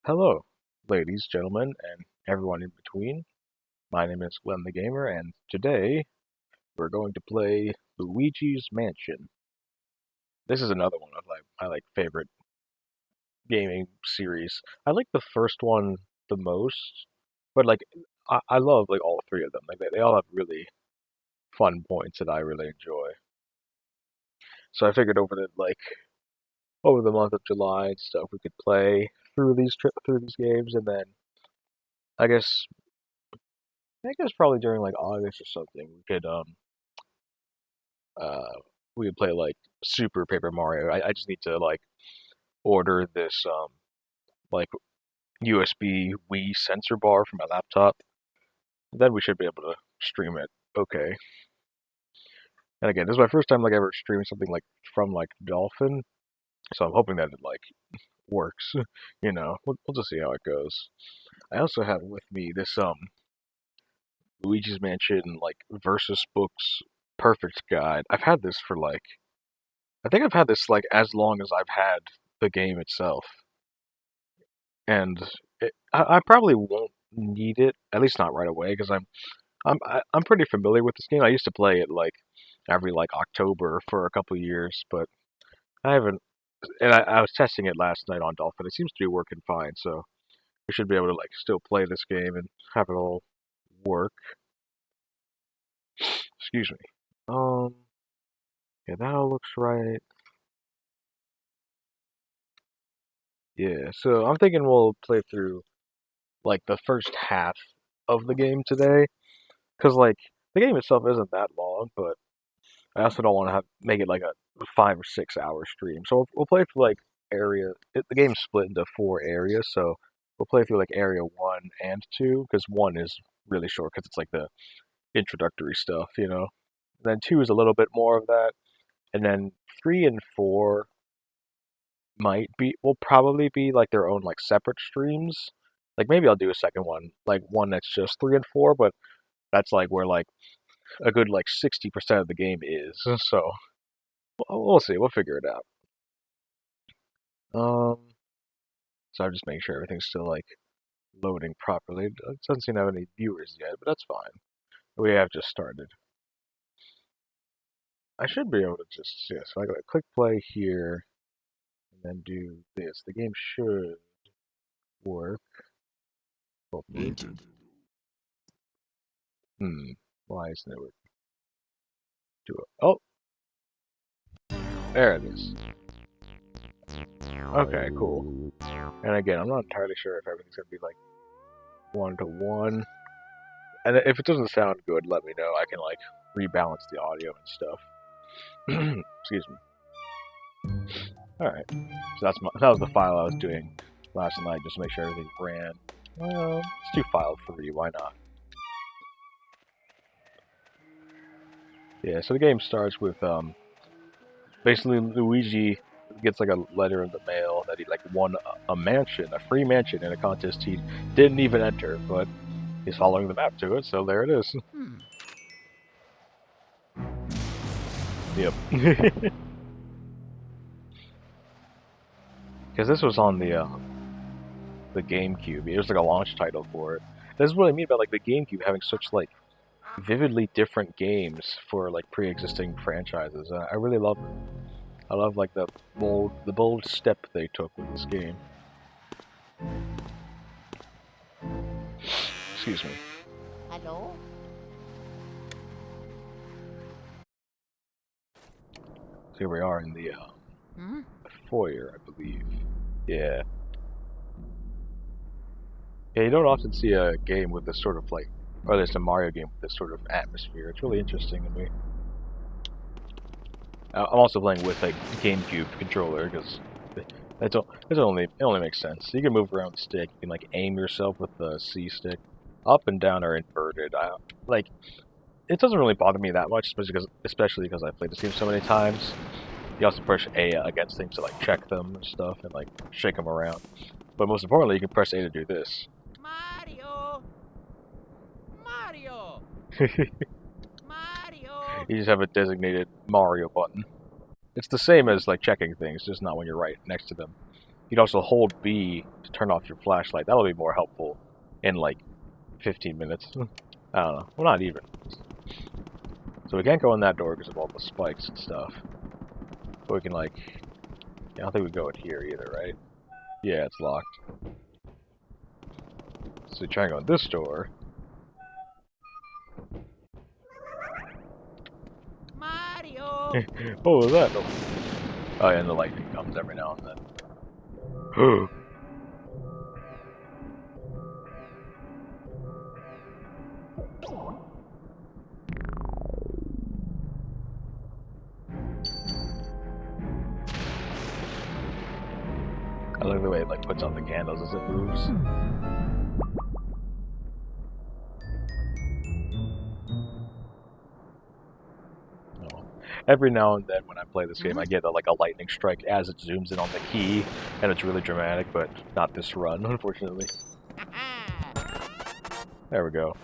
Hello, ladies, gentlemen, and everyone in between. My name is Glenn the Gamer, and today we're going to play Luigi's Mansion. This is another one of my favorite gaming series. I like the first one the most, but I love like all three of them. Like they all have really fun points that I really enjoy. So I figured over the month of July and stuff, we could play through these games, and then I guess I guess probably during like August or something, uh we could play like Super Paper Mario. I just need to like order this like USB Wii sensor bar for my laptop. Then we should be able to stream it. Okay. And again, this is my first time like ever streaming something like from like Dolphin, so I'm hoping that it like works. We'll just see how it goes. I also have with me this Luigi's Mansion like versus books perfect guide. I've had this for like I think I've had this like as long as I've had the game itself, and I probably won't need it, at least not right away, because I'm pretty familiar with this game. I used to play it like every like October for a couple years, but I haven't. And I was testing it last night on Dolphin. It seems to be working fine, so we should be able to like still play this game and have it all work. Excuse me. Yeah, that all looks right. Yeah, so I'm thinking we'll play through like the first half of the game today, because like the game itself isn't that long, but I also don't want to have make it like a 5 or 6 hour stream. So we'll play through like the game's split into four areas, so we'll play through like area one and two, because one is really short because it's like the introductory stuff. And then two is a little bit more of that, and then three and four will probably be like their own like separate streams. Like maybe I'll do a second one, like one that's just three and four, but that's like where like a good like 60% of the game is. So we'll see. We'll figure it out. Um, so I'm just making sure everything's still like loading properly. It doesn't seem to have any viewers yet, but that's fine. We have just started. I should be able to just so I gotta click play here and then do this. The game should work. Hopefully. Hmm. Why isn't it working? Do it. Oh, there it is. Okay, cool. And again, I'm not entirely sure if everything's gonna be like 1 to 1. And if it doesn't sound good, let me know. I can like rebalance the audio and stuff. Excuse me. All right. So that was the file I was doing last night, just to make sure everything ran. Well, let's do file 3. Why not? Yeah. So the game starts with basically Luigi gets like a letter in the mail that he like won a free mansion in a contest he didn't even enter, but he's following the map to it, so there it is. Yep. Because this was on the GameCube. It was like a launch title for it. This is what I mean about like the GameCube having such like vividly different games for like pre-existing franchises. I really love it. I love like the bold step they took with this game. Excuse me. Hello? So here we are in the Hmm? foyer, I believe. Yeah. Yeah, you don't often see a game with this sort of like, or at least a Mario game with this sort of atmosphere. It's really interesting to me. I'm also playing with a GameCube controller because it only makes sense. You can move around the stick. You can like aim yourself with the C stick. Up and down are inverted. Like it doesn't really bother me that much, especially because I played this game so many times. You also push A against things to like check them and stuff and like shake them around. But most importantly, you can press A to do this. Mario! Mario! Mario! You just have a designated Mario button. It's the same as like checking things, just not when you're right next to them. You'd also hold B to turn off your flashlight. That'll be more helpful in like 15 minutes. I don't know. Well, not even. So we can't go in that door because of all the spikes and stuff. But we can like... I don't think we go in here either, right? Yeah, it's locked. So we try and go in this door. Mario! What was that? Oh, yeah, and the lightning comes every now and then. I like the way it like puts on the candles as it moves. Oh. Every now and then when I play this game, I get like a lightning strike as it zooms in on the key, and it's really dramatic, but not this run, unfortunately. There we go.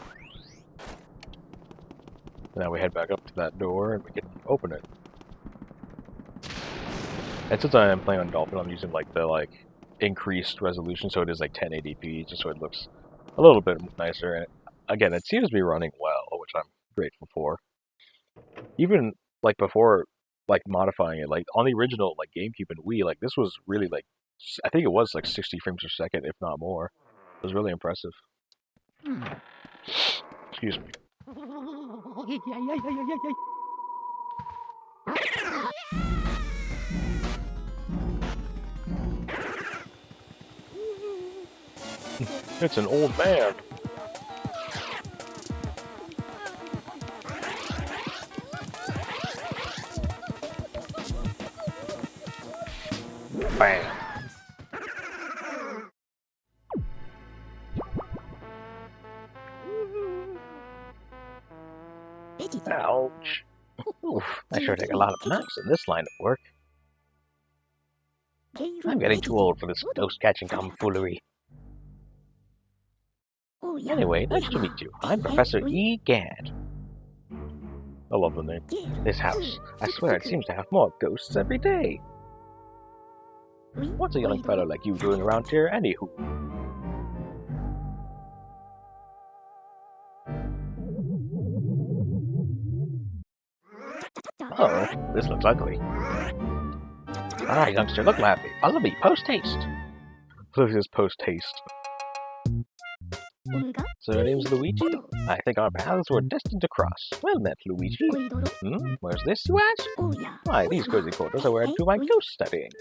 Now we head back up to that door, and we can open it. And since I am playing on Dolphin, I'm using like the increased resolution, so it is like 1080p, just so it looks a little bit nicer. And again, it seems to be running well, which I'm grateful for. Even like before, like modifying it, like on the original like GameCube and Wii, like this was really like I think it was like 60 frames per second, if not more. It was really impressive. Excuse me. It's an old man. Bam. Ouch. Oof, I sure take a lot of naps in this line of work. I'm getting too old for this ghost-catching tomfoolery. Anyway, nice to meet you. I'm Professor E. Gadd. I love the name. This house, I swear it seems to have more ghosts every day. What's a young fellow like you doing around here, anywho? Oh, this looks ugly. Alright, youngster, look happy. Follow me, post-haste. Look at this post-haste. So your name's Luigi? I think our paths were destined to cross. Well met, Luigi. Where's this, you ask? Why, these cozy quarters are where I do my ghost studying.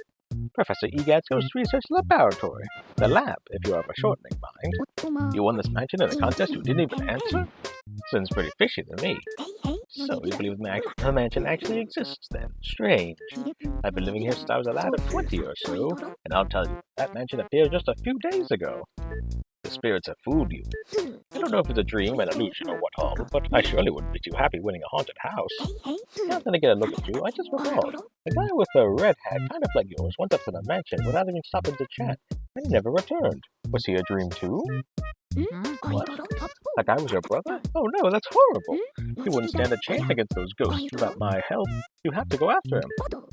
Professor Egad's Ghost Research Laboratory. The lab, if you have a shortening mind. You won this mansion in a contest you didn't even answer? Seems pretty fishy to me. So you believe the mansion actually exists then? Strange. I've been living here since I was a lad of 20 or so, and I'll tell you, that mansion appeared just a few days ago. The spirits have fooled you. I don't know if it's a dream, an illusion, or what all, but I surely wouldn't be too happy winning a haunted house. Now that I get a look at you, I just recalled. The guy with the red hat, kind of like yours, went up to the mansion without even stopping to chat, and he never returned. Was he a dream too? What? That guy was your brother? Oh no, that's horrible. You wouldn't stand a chance against those ghosts without my help. You have to go after him.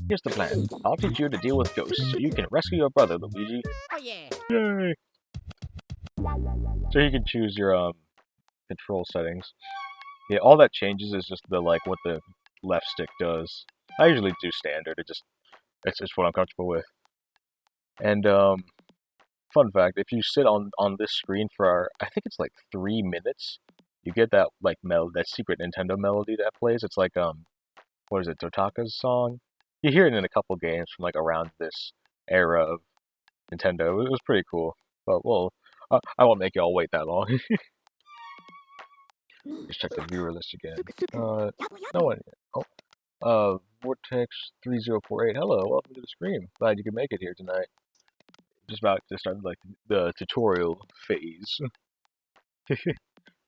Here's the plan. I'll teach you to deal with ghosts so you can rescue your brother, Luigi. Oh yeah. Yay! So you can choose your control settings. Yeah, all that changes is just the what the left stick does. I usually do standard. It's just what I'm comfortable with. And fun fact: if you sit on this screen for I think it's like 3 minutes, you get that that secret Nintendo melody that plays. It's like what is it? Totaka's song. You hear it in a couple games from around this era of Nintendo. It was pretty cool. But well. I won't make y'all wait that long. Just check the viewer list again. No one yet. Oh. Vortex 3048. Hello, welcome to the stream. Glad you could make it here tonight. Just about to start the tutorial phase.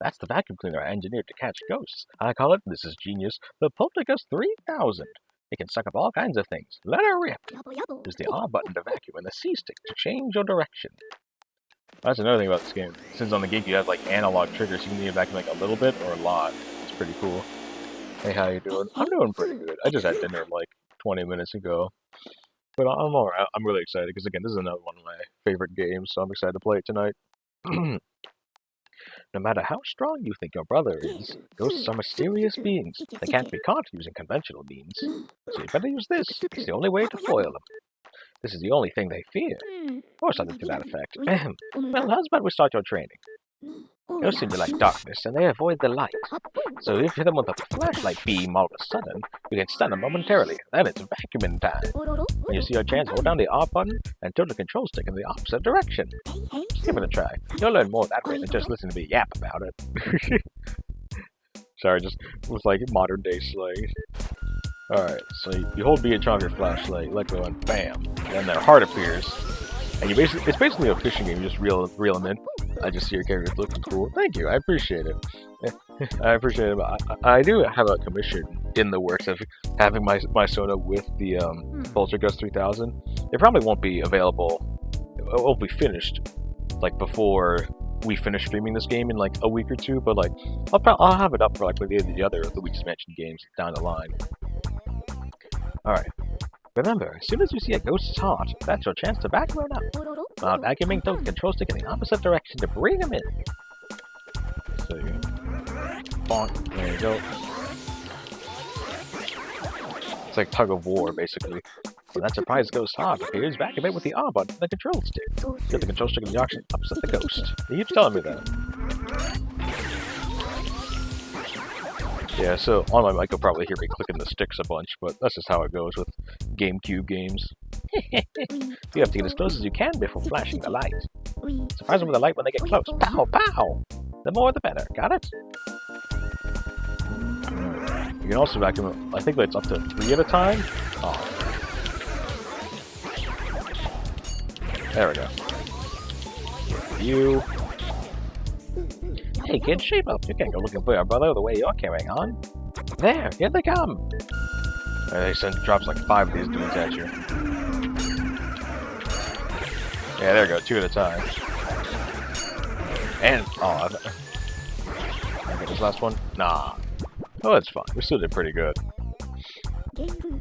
That's the vacuum cleaner I engineered to catch ghosts. I call it, this is genius, the Poltergust 3000. It can suck up all kinds of things. Let her rip. There's the R button to vacuum and the C stick to change your direction. That's another thing about this game. Since on the GameCube you have analog triggers, you can either vacuum a little bit or a lot. It's pretty cool. Hey, how you doing? I'm doing pretty good. I just had dinner 20 minutes ago. But I'm alright. I'm really excited because again, this is another one of my favorite games, so I'm excited to play it tonight. No matter how strong you think your brother is, ghosts are mysterious beings that can't be caught using conventional means. So you better use this. It's the only way to foil them. This is the only thing they fear, or something to that effect. Well, how's about we start your training? Ghosts seem to like darkness, and they avoid the light. So if you hit them with a flashlight beam all of a sudden, you can stun them momentarily. Then it's vacuuming time. When you see your chance, hold down the R button and tilt the control stick in the opposite direction. Give it a try. You'll learn more that way than just listen to me yap about it. Sorry, just with like modern day slang. Alright, so you hold B and on your flashlight, let go, and bam. Then their heart appears. And it's basically a fishing game, you just reel them in. I just see your characters looking cool. Thank you, I appreciate it. I appreciate it. I do have a commission in the works of having my Sona with the Poltergust 3000. It probably won't be available, it won't be finished, like, before we finish streaming this game in, like, a week or two, but, like, I'll have it up for, like, the other Luigi's Mansion games down the line. Alright. Remember, as soon as you see a ghost's heart, that's your chance to vacuum up. While vacuuming, tilt the control stick in the opposite direction to bring them in. So you... bonk, there you go. It's like tug of war, basically. When that surprise ghost heart appears, vacuum it with the R button and the control stick. Get the control stick in the opposite the ghost. He keeps telling me that. Yeah, so on my mic you'll probably hear me clicking the sticks a bunch, but that's just how it goes with GameCube games. You have to get as close as you can before flashing the light. Surprise them with the light when they get close. Pow! Pow! The more the better. Got it? You can also vacuum, I think that's up to 3 at a time. Oh. There we go. You. Hey kid, shape up. You can't go looking for your brother the way you're carrying on. There, here they come. They drops like 5 of these dudes at you. Yeah, there we go, 2 at a time. And, oh, I get this last one? Nah. Oh, it's fine. We still did pretty good.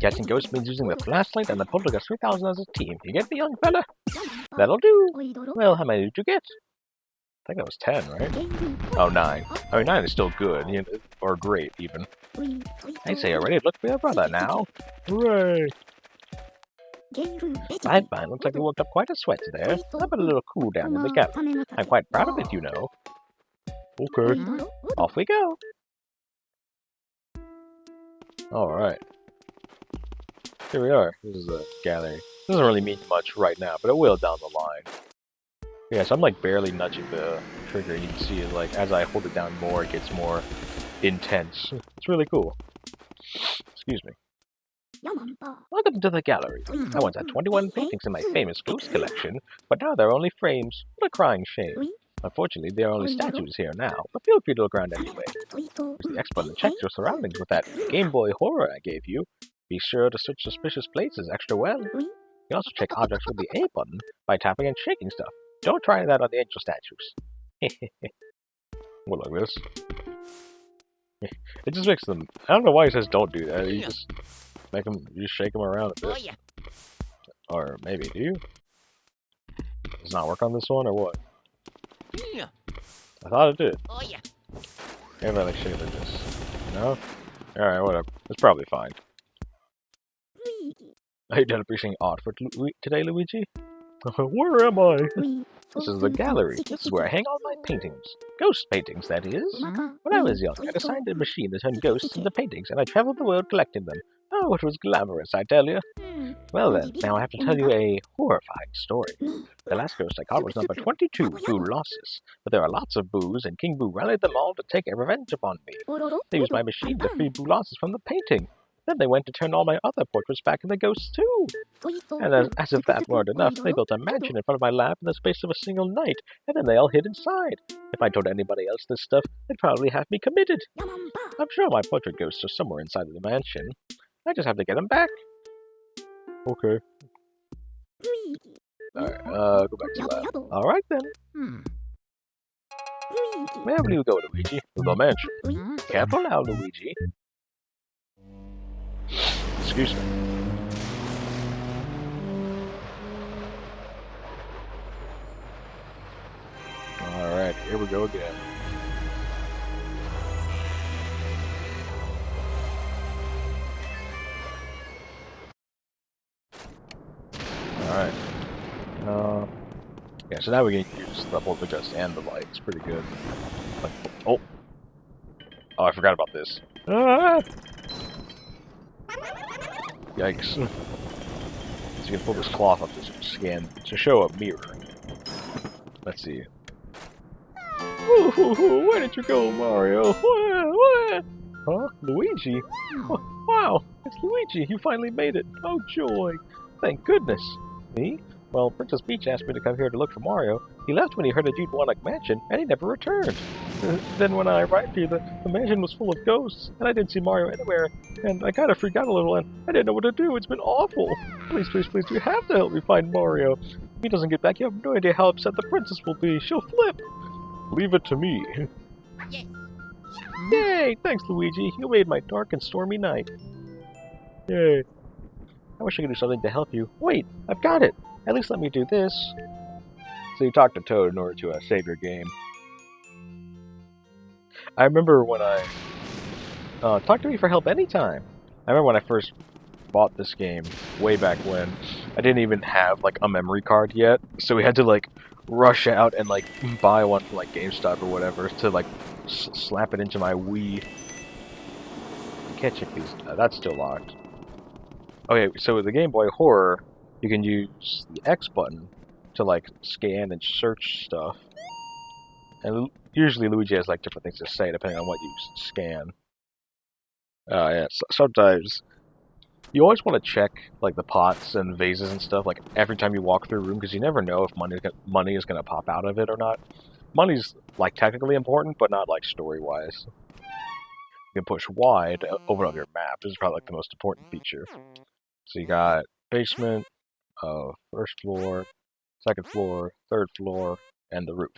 Catching ghosts means using the flashlight and the Poltergust 3000 as a team. You get me, young fella? That'll do. Well, how many did you get? I think that was 10, right? Oh, 9. I mean, 9 is still good, or great, even. I say, you're ready to look for your brother now. Hooray! Fine, fine. Looks like you worked up quite a sweat there. How about a little cool down in the gallery? I'm quite proud of it, you know. Okay. Off we go. Alright. Here we are. This is a gallery. Doesn't really mean much right now, but it will down the line. Yeah, so I'm like barely nudging the trigger. You can see it, like, as I hold it down more, it gets more intense. It's really cool. Excuse me. Welcome to the gallery. I once had 21 paintings in my famous ghost collection, but now they're only frames. What a crying shame. Unfortunately, there are only statues here now, but feel free to look around anyway. It's the expert to check your surroundings with that Game Boy Horror I gave you. Be sure to search suspicious places extra well. You can also check objects with the A button by tapping and shaking stuff. Don't try that on the angel statues. Well, like this. It just makes them... I don't know why he says don't do that. You just make them... You just shake them around a bit. Or maybe, do you? Does it not work on this one, or what? I thought it did. Maybe I like shake it like this. No? Alright, whatever. It's probably fine. Are you done appreciating art for today, Luigi? Where am I? This is the gallery. This is where I hang all my paintings. Ghost paintings, that is. When I was young, I designed a machine that turned ghosts into paintings, and I traveled the world collecting them. Oh, it was glamorous, I tell you. Well then, now I have to tell you a horrifying story. The last ghost I caught was number 22, Boo Losses. But there are lots of Boos, and King Boo rallied them all to take revenge upon me. They used my machine to free Boo Losses from the painting. Then they went to turn all my other portraits back into ghosts too. And as if that weren't enough, they built a mansion in front of my lab in the space of a single night, and then they all hid inside. If I told anybody else this stuff, they'd probably have me committed. I'm sure my portrait ghosts are somewhere inside of the mansion. I just have to get them back. Okay. Alright, go back to lab. Alright then. Where will you go, Luigi? To the mansion. Careful now, Luigi. Excuse me. here we go again. Alright. Yeah, so now we can use the hold adjust and the light. It's pretty good. Like, oh! Oh, I forgot about this. Ah! Yikes. So you can pull this cloth up to scan, to show a mirror. Let's see. Ooh, where did you go, Mario? Huh? Luigi? Wow, it's Luigi. You finally made it. Oh, joy. Thank goodness. Me? Well, Princess Peach asked me to come here to look for Mario. He left when he heard a Jude-Wannock mansion, and he never returned. Then when I arrived here, the mansion was full of ghosts, and I didn't see Mario anywhere, and I kind of freaked out a little, and I didn't know what to do. It's been awful. Please, please, please, you have to help me find Mario. If he doesn't get back, you have no idea how upset the princess will be. She'll flip. Leave it to me. Yes. Yay! Thanks, Luigi. You made my dark and stormy night. Yay. I wish I could do something to help you. Wait, I've got it. At least let me do this. So you talk to Toad in order to save your game. I remember when I... talk to me for help anytime. I remember when I first bought this game, way back when, I didn't even have, like, a memory card yet. So we had to, like, rush out and, like, buy one from, like, GameStop or whatever to, like, slap it into my Wii. You can't check these. That's still locked. Okay, so with the Game Boy Horror, you can use the X button to, like, scan and search stuff. And usually Luigi has, like, different things to say depending on what you scan. Yeah, sometimes you always want to check, like, the pots and vases and stuff, like, every time you walk through a room, because you never know if money is going to pop out of it or not. Money's, like, technically important, but not, like, story-wise. You can push Y to open up your map. This is probably, like, the most important feature. So you got basement, first floor, second floor, third floor, and the roof.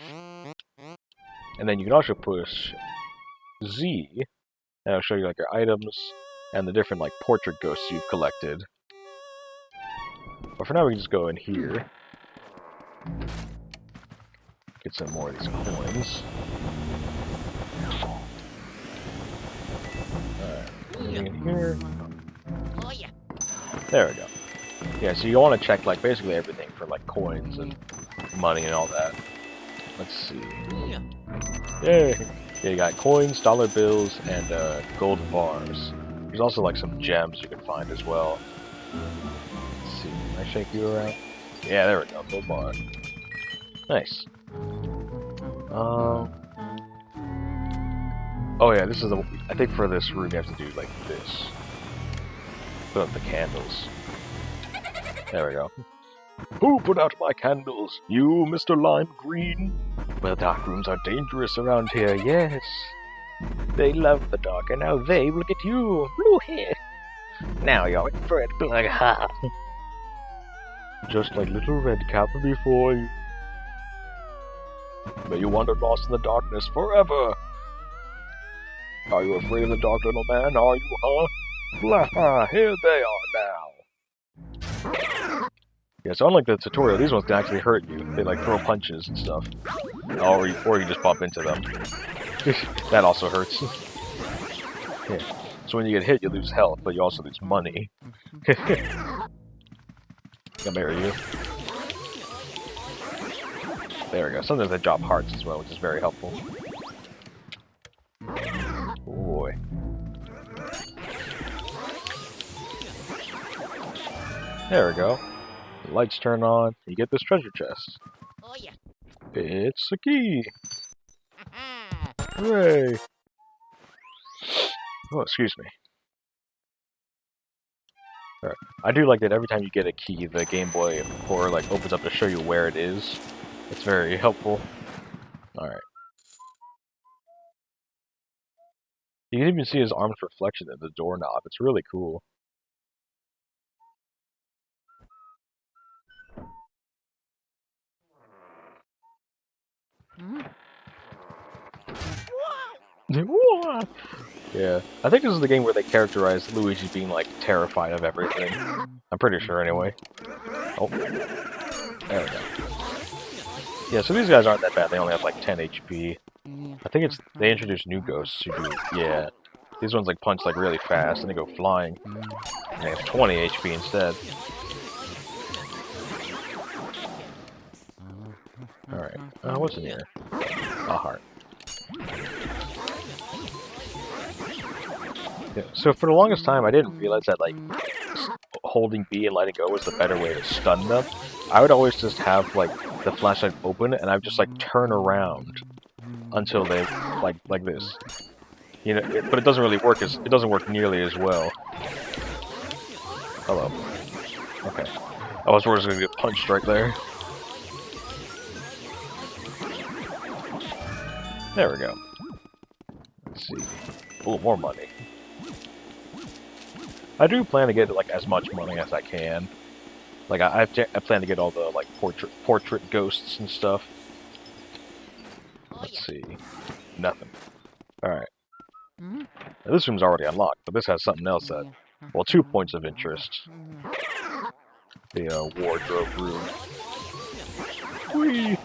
And then you can also push Z, and it'll show you, like, your items and the different, like, portrait ghosts you've collected. But for now, we can just go in here. Get some more of these coins. Alright, moving in here. Oh, yeah. There we go. Yeah, so you want to check, like, basically everything for, like, coins and money and all that. Let's see. Yeah. Yay! Yeah, you got coins, dollar bills, and gold bars. There's also, like, some gems you can find as well. Let's see, can I shake you around? Yeah, there we go, gold bar. Nice. Oh yeah, this is the... I think for this room you have to do, like, this. Put up the candles. There we go. Who put out my candles? You, Mr. Lime Green? Well, dark rooms are dangerous around here, yes. They love the dark, and now they will get you. Blue hair. Now you're in for it, Black Ha. Just like little Red Cap before you. May you wander lost in the darkness forever. Are you afraid of the dark, little man? Are you, huh? Blah, ha, here they are now. Yeah, so unlike the tutorial, these ones can actually hurt you. They, like, throw punches and stuff. Or you just bump into them. That also hurts. Yeah. So when you get hit, you lose health, but you also lose money. I'll marry you. There we go. Sometimes they drop hearts as well, which is very helpful. Boy. There we go. The lights turn on. You get this treasure chest. Oh, yeah. It's a key. Hooray! Oh, excuse me. Alright. I do like that every time you get a key, the Game Boy Horror, like, opens up to show you where it is. It's very helpful. Alright. You can even see his arm's reflection in the doorknob. It's really cool. Yeah, I think this is the game where they characterize Luigi being, like, terrified of everything. I'm pretty sure, anyway. Oh. There we go. Yeah, so these guys aren't that bad. They only have like 10 HP. I think it's they introduced new ghosts who do yeah. These ones like punch like really fast and they go flying. And they have 20 HP instead. Alright. What's in here? A heart. Yeah, so for the longest time I didn't realize that like holding B and letting go was the better way to stun them. I would always just have like the flashlight open and I would just like turn around until they like this. You know, but it doesn't really work it doesn't work nearly as well. Hello. Okay. I was worried I was gonna get punched right there. There we go. Let's see. Ooh, more money. I do plan to get like as much money as I can. Like I plan to get all the like portrait ghosts and stuff. Let's see. Nothing. Alright. Now, this room's already unlocked, but this has something else that, well, 2 points of interest. The wardrobe room. Whee!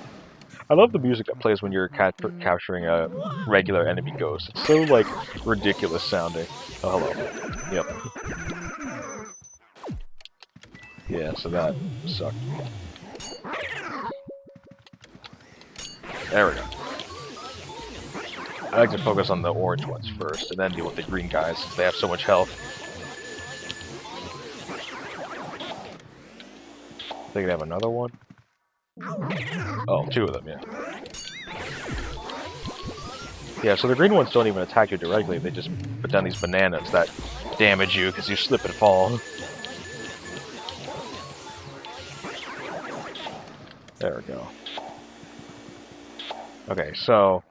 I love the music that plays when you're capturing a regular enemy ghost. It's so, like, ridiculous sounding. Oh, hello. Yep. Yeah, so that sucked. There we go. I like to focus on the orange ones first, and then deal with the green guys, since they have so much health. I think they have another one. Oh, 2 of them, yeah. Yeah, so the green ones don't even attack you directly, they just put down these bananas that damage you because you slip and fall. There we go. Okay, so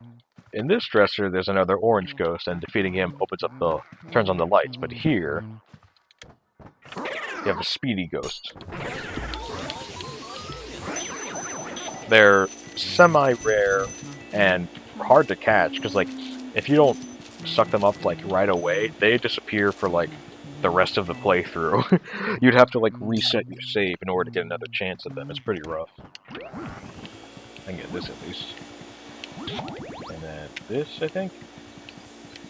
in this dresser, there's another orange ghost, and defeating him turns on the lights. But here, you have a speedy ghost. They're semi-rare and hard to catch because, like, if you don't suck them up like right away, they disappear for like the rest of the playthrough. You'd have to like reset your save in order to get another chance at them. It's pretty rough. I can get this at least. And then this, I think?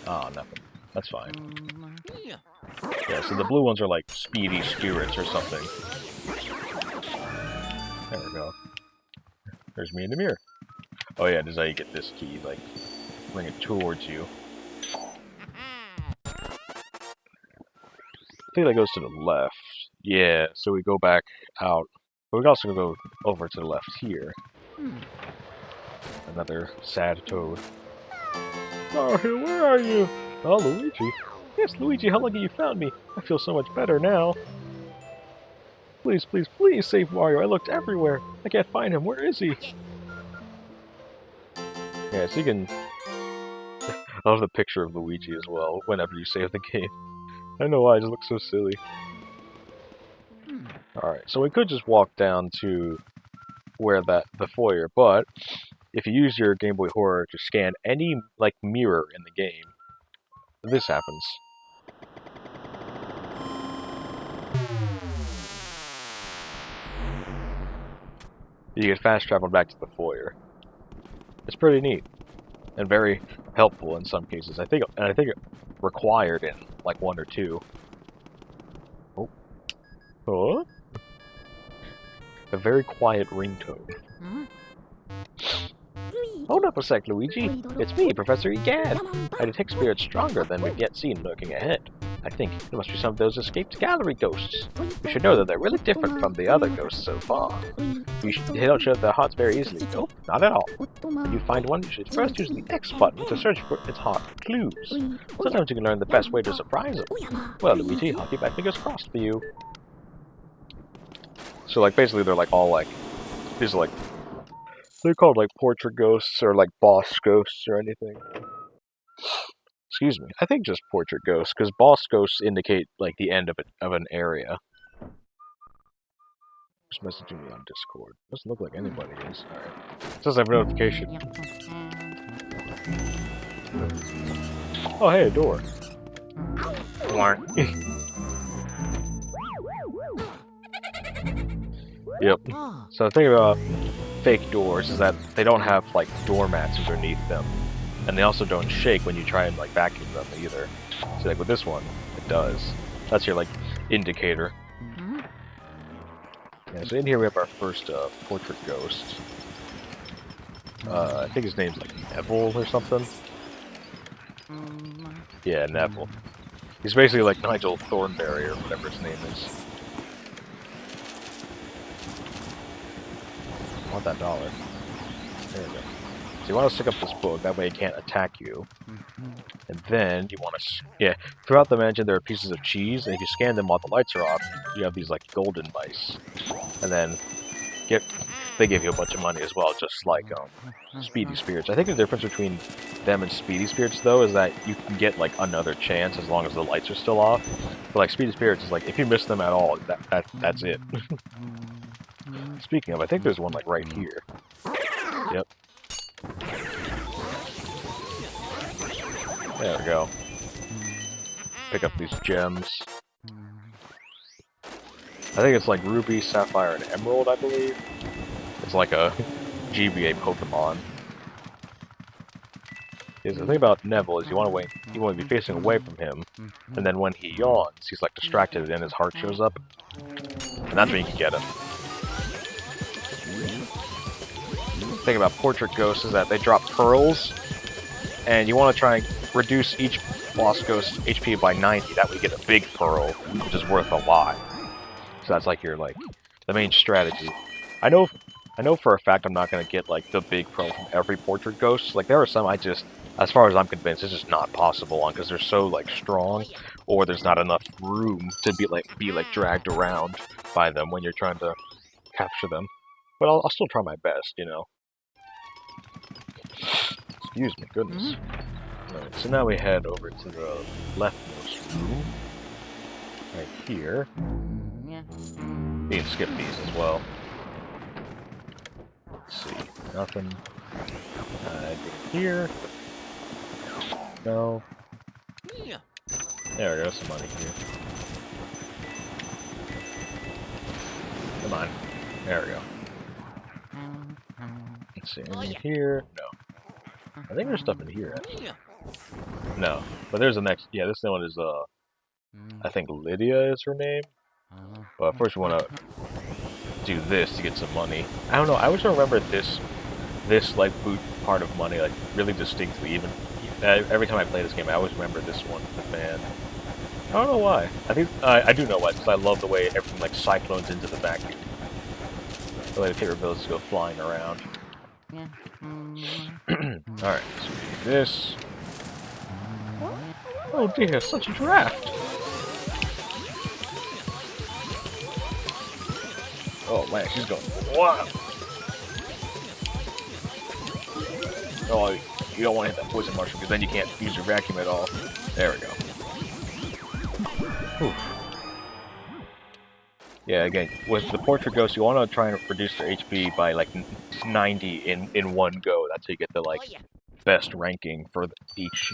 Oh, nothing. That's fine. Yeah, so the blue ones are like speedy spirits or something. There we go. There's me in the mirror. Oh yeah, this is how you get this key, like, bring it towards you. I think that goes to the left. Yeah, so we go back out. But we can also go over to the left here. Another sad toad. Mario, where are you? Oh, Luigi. Yes, Luigi, how lucky you found me. I feel so much better now. Please, please, please save Mario. I looked everywhere. I can't find him. Where is he? Yeah, so you can... I love the picture of Luigi as well, whenever you save the game. I don't know why, it just looks so silly. Alright, so we could just walk down to where the foyer, but if you use your Game Boy Horror to scan any, like, mirror in the game, this happens. You get fast traveled back to the foyer. It's pretty neat. And very helpful in some cases. I think it required in, like, 1 or 2. Oh. Huh? A very quiet ringtone. Hold up a sec, Luigi. It's me, Professor Egad. I detect spirits stronger than we've yet seen lurking ahead. I think it must be some of those escaped gallery ghosts. You should know that they're really different from the other ghosts so far. They don't show their hearts very easily. Nope, not at all. When you find one, you should first use the X button to search for its heart clues. Sometimes you can learn the best way to surprise them. Well, Luigi, I'll keep my fingers crossed for you. So, like, basically they're, like, all, like, these are, like, they're called, like, portrait ghosts or, like, boss ghosts or anything. Excuse me. I think just portrait ghosts, because boss ghosts indicate, like, the end of an area. Just messaging me on Discord. Doesn't look like anybody is. Alright. It says I have a notification. Oh, hey, a door. Yep. So think about fake doors is that they don't have like doormats underneath them, and they also don't shake when you try and like vacuum them either. So like with this one, it does. That's your like indicator. Yeah, so in here we have our first portrait ghost. I think his name's like Neville or something. Yeah, Neville. He's basically like Nigel Thornberry or whatever his name is. I want that dollar. There we go. So you want to stick up this book, that way it can't attack you. And then you want to, yeah, throughout the mansion there are pieces of cheese, and if you scan them while the lights are off, you have these like golden mice. And then they give you a bunch of money as well, just like Speedy Spirits. I think the difference between them and Speedy Spirits, though, is that you can get like another chance as long as the lights are still off. But like Speedy Spirits is like, if you miss them at all, that's it. Speaking of, I think there's one like right here. Yep. There we go. Pick up these gems. I think it's like Ruby, Sapphire, and Emerald, I believe. It's like a GBA Pokemon. The thing about Neville is you want to be facing away from him, and then when he yawns, he's like distracted and his heart shows up. And that's when you can get him. The thing about Portrait Ghosts is that they drop pearls, and you want to try and reduce each boss ghost HP by 90, that way you get a big pearl, which is worth a lot. So that's like your the main strategy. I know for a fact I'm not gonna get like the big pearl from every portrait ghost. Like there are some as far as I'm convinced, it's just not possible on because they're so like strong, or there's not enough room to be dragged around by them when you're trying to capture them. But I'll still try my best, you know. Excuse me, goodness. Alright, so now we head over to the leftmost room. Right here. You can skip these as well. Let's see. Nothing. Here. No. There we go, some money here. Come on. There we go. Let's see, anything here? No. I think there's stuff in here, actually. No. But there's the next, yeah, this one is, I think Lydia is her name. But first we want to do this to get some money. I don't know, I always remember this like boot part of money like really distinctly. Even every time I play this game, I always remember this one. Man, I don't know why. I think I do know why, because I love the way everything like cyclones into the vacuum. The way the capabilities go flying around. Alright, so we do this. Oh dear, such a draft! Oh man, she's going wild! Oh, you don't want to hit that poison mushroom because then you can't use your vacuum at all. There we go. Whew. Yeah, again, with the Portrait Ghost, you want to try and reduce their HP by like 90 in one go. That's how you get the like best ranking for each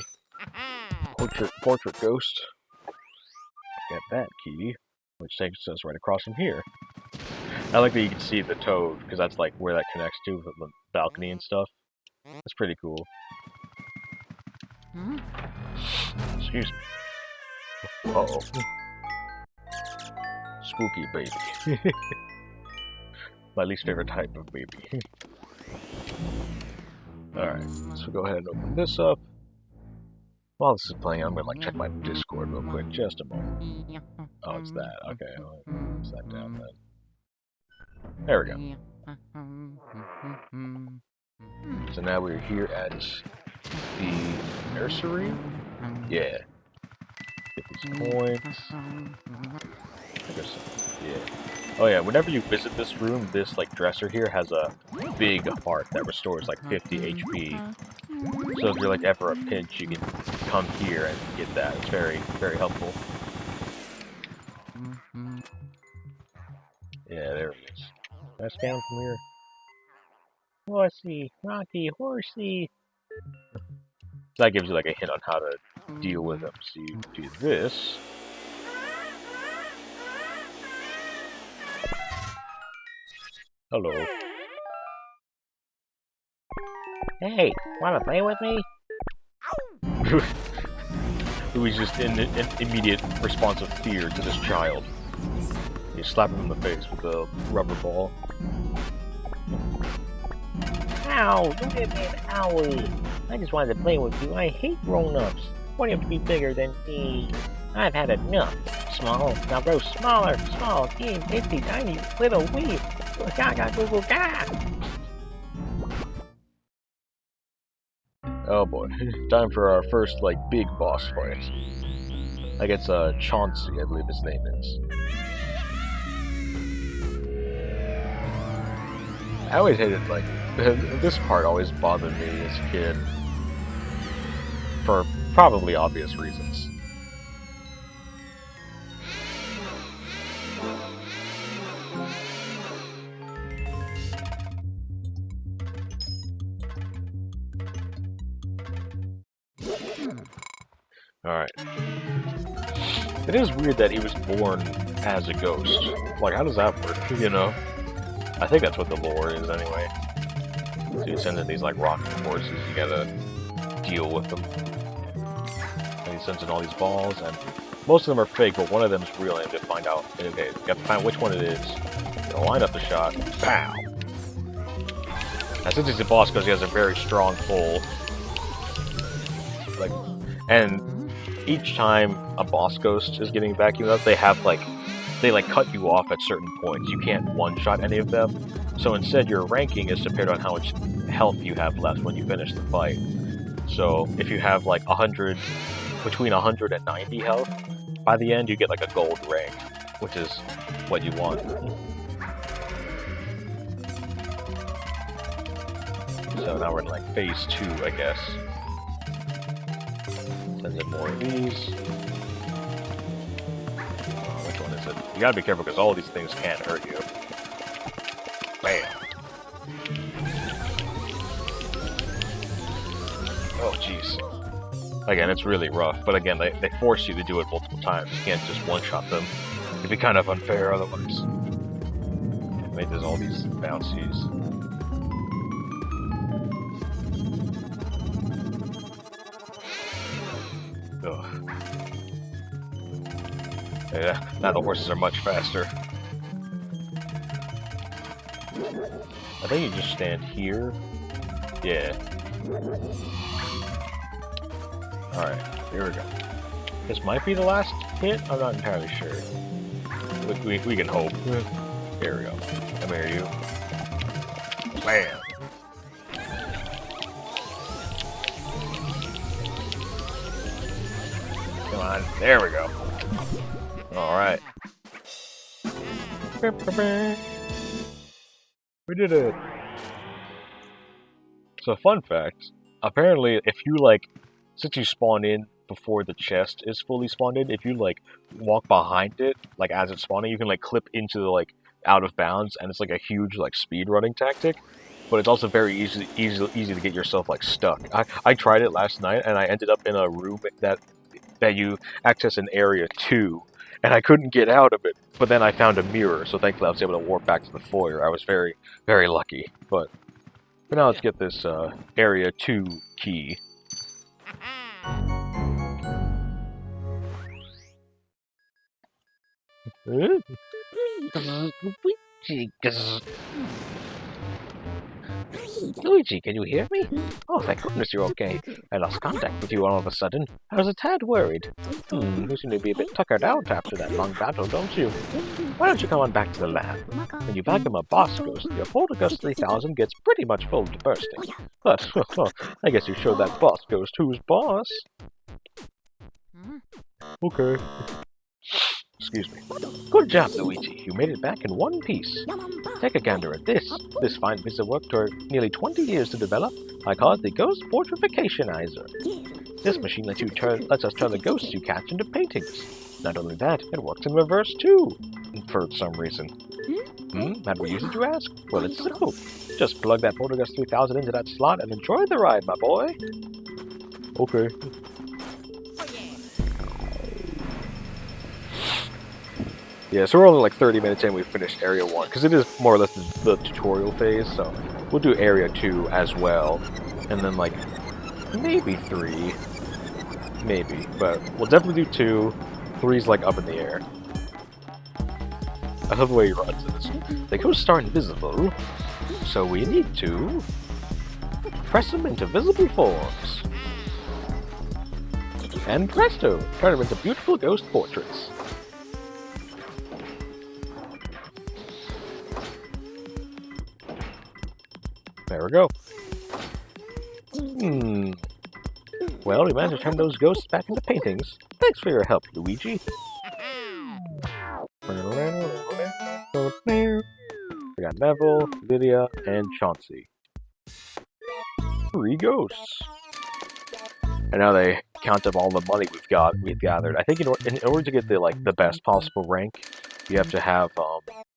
Portrait Ghost. Get that key, which takes us right across from here. I like that you can see the toad, because that's like where that connects to the balcony and stuff. That's pretty cool. Excuse me. Uh-oh. Spooky baby. My least favorite type of baby. Alright, so go ahead and open this up. While this is playing, I'm gonna like check my Discord real quick. Just a moment. Oh, it's that. Okay, I'll put that down then. There we go. So now we're here at the nursery. Yeah. Get these coins. Yeah. Oh yeah, whenever you visit this room, this like dresser here has a big heart that restores like 50 HP. So if you're like ever a pinch, you can come here and get that. It's very, very helpful. Yeah, there it is. Can I scan from here? Horsey, Rocky, horsey. That gives you like a hint on how to deal with them. So you do this. Hello. Hey, wanna play with me? It was just an immediate response of fear to this child. You slap him in the face with a rubber ball. Ow! Don't get me an owie! I just wanted to play with you. I hate grown-ups. Why do you have to be bigger than me? I've had enough. Small, now grow smaller. Small, teeny, itsy, tiny, little wee. Gaga, goo, goo, ga! Oh boy, time for our first, like, big boss fight. I guess, Chauncey, I believe his name is. I always hated, like, this part always bothered me as a kid. For probably obvious reasons. Alright. It is weird that he was born as a ghost. Like, how does that work, you know? I think that's what the lore is, anyway. So you send in these, like, rocking horses, you gotta deal with them. And he sends in all these balls, and most of them are fake, but one of them is real, and you have to find out. Okay, you have to find which one it is. You line up the shot, pow! Now, since he's a boss, because he has a very strong pull, like, and each time a boss ghost is getting vacuumed up, they have, like, they, like, cut you off at certain points. You can't one-shot any of them. So instead, your ranking is dependent on how much health you have left when you finish the fight. So if you have, like, between 100 and 90 health, by the end, you get, like, a gold rank, which is what you want. So now we're in, like, phase 2, I guess. Sends in more of these. Which one is it? You gotta be careful because all these things can hurt you. Bam! Oh, jeez. Again, it's really rough, but again, they force you to do it multiple times. You can't just one-shot them. It'd be kind of unfair otherwise. Make there's all these bouncies. Ugh. Yeah, now the horses are much faster. I think you just stand here. Yeah. Alright, here we go. This might be the last hit? I'm not entirely sure. We can hope. Here we go. Come here, you. Bam! Come on, there we go. Alright. We did it! So, fun fact. Apparently, if you, like, since you spawn in before the chest is fully spawned in, if you, like, walk behind it, like, as it's spawning, you can, like, clip into the, like, out of bounds, and it's, like, a huge, like, speed running tactic. But it's also very easy to get yourself, like, stuck. I tried it last night, and I ended up in a room that you access in Area 2, and I couldn't get out of it. But then I found a mirror, so thankfully I was able to warp back to the foyer. I was very, very lucky. But for now, let's get this Area 2 key. Luigi, can you hear me? Oh, thank goodness you're okay. I lost contact with you all of a sudden. I was a tad worried. You seem to be a bit tuckered out after that long battle, don't you? Why don't you come on back to the lab? When you vacuum a boss ghost, your Poltergust 3000 gets pretty much full to bursting. But, I guess you showed that boss ghost who's boss. Okay. Excuse me. Good job, Luigi. You made it back in one piece. Take a gander at this. This fine piece of work took nearly 20 years to develop. I call it the Ghost Portrificationizer. This machine lets us turn the ghosts you catch into paintings. Not only that, it works in reverse too. For some reason. How do we use it, you ask? Well, it's simple. Just plug that Poltergust 3000 into that slot and enjoy the ride, my boy. Okay. Yeah, so we're only like 30 minutes in, we finished Area 1, because it is more or less the tutorial phase, so we'll do Area 2 as well. and then like maybe 3, maybe, but we'll definitely do 2. 3's like up in the air. I love the way he runs this. The ghosts are invisible, so we need to press them into visible forms. And presto, turn them into beautiful ghost portraits. There we go. Well, we managed to turn those ghosts back into paintings. Thanks for your help, Luigi. We got Neville, Lydia, and Chauncey. 3 ghosts. And now they count up all the money we've gathered. I think in order to get the best possible rank, you have to have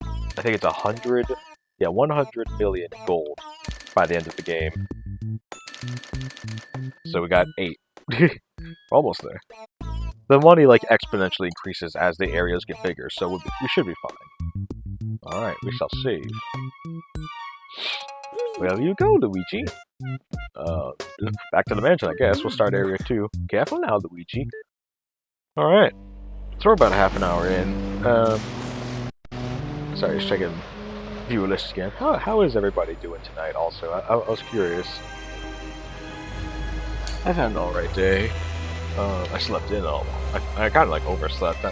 I think it's 100 million gold by the end of the game. So we got 8. We're almost there. The money exponentially increases as the areas get bigger, so we should be fine. Alright, we shall save. Where you go, Luigi? Back to the mansion, I guess. We'll start area 2. Careful now, Luigi. Alright. So we're about half an hour in. Sorry, just checking viewer list again. How is everybody doing tonight, also? I was curious. I've had an alright day. I slept in all. I kind of overslept,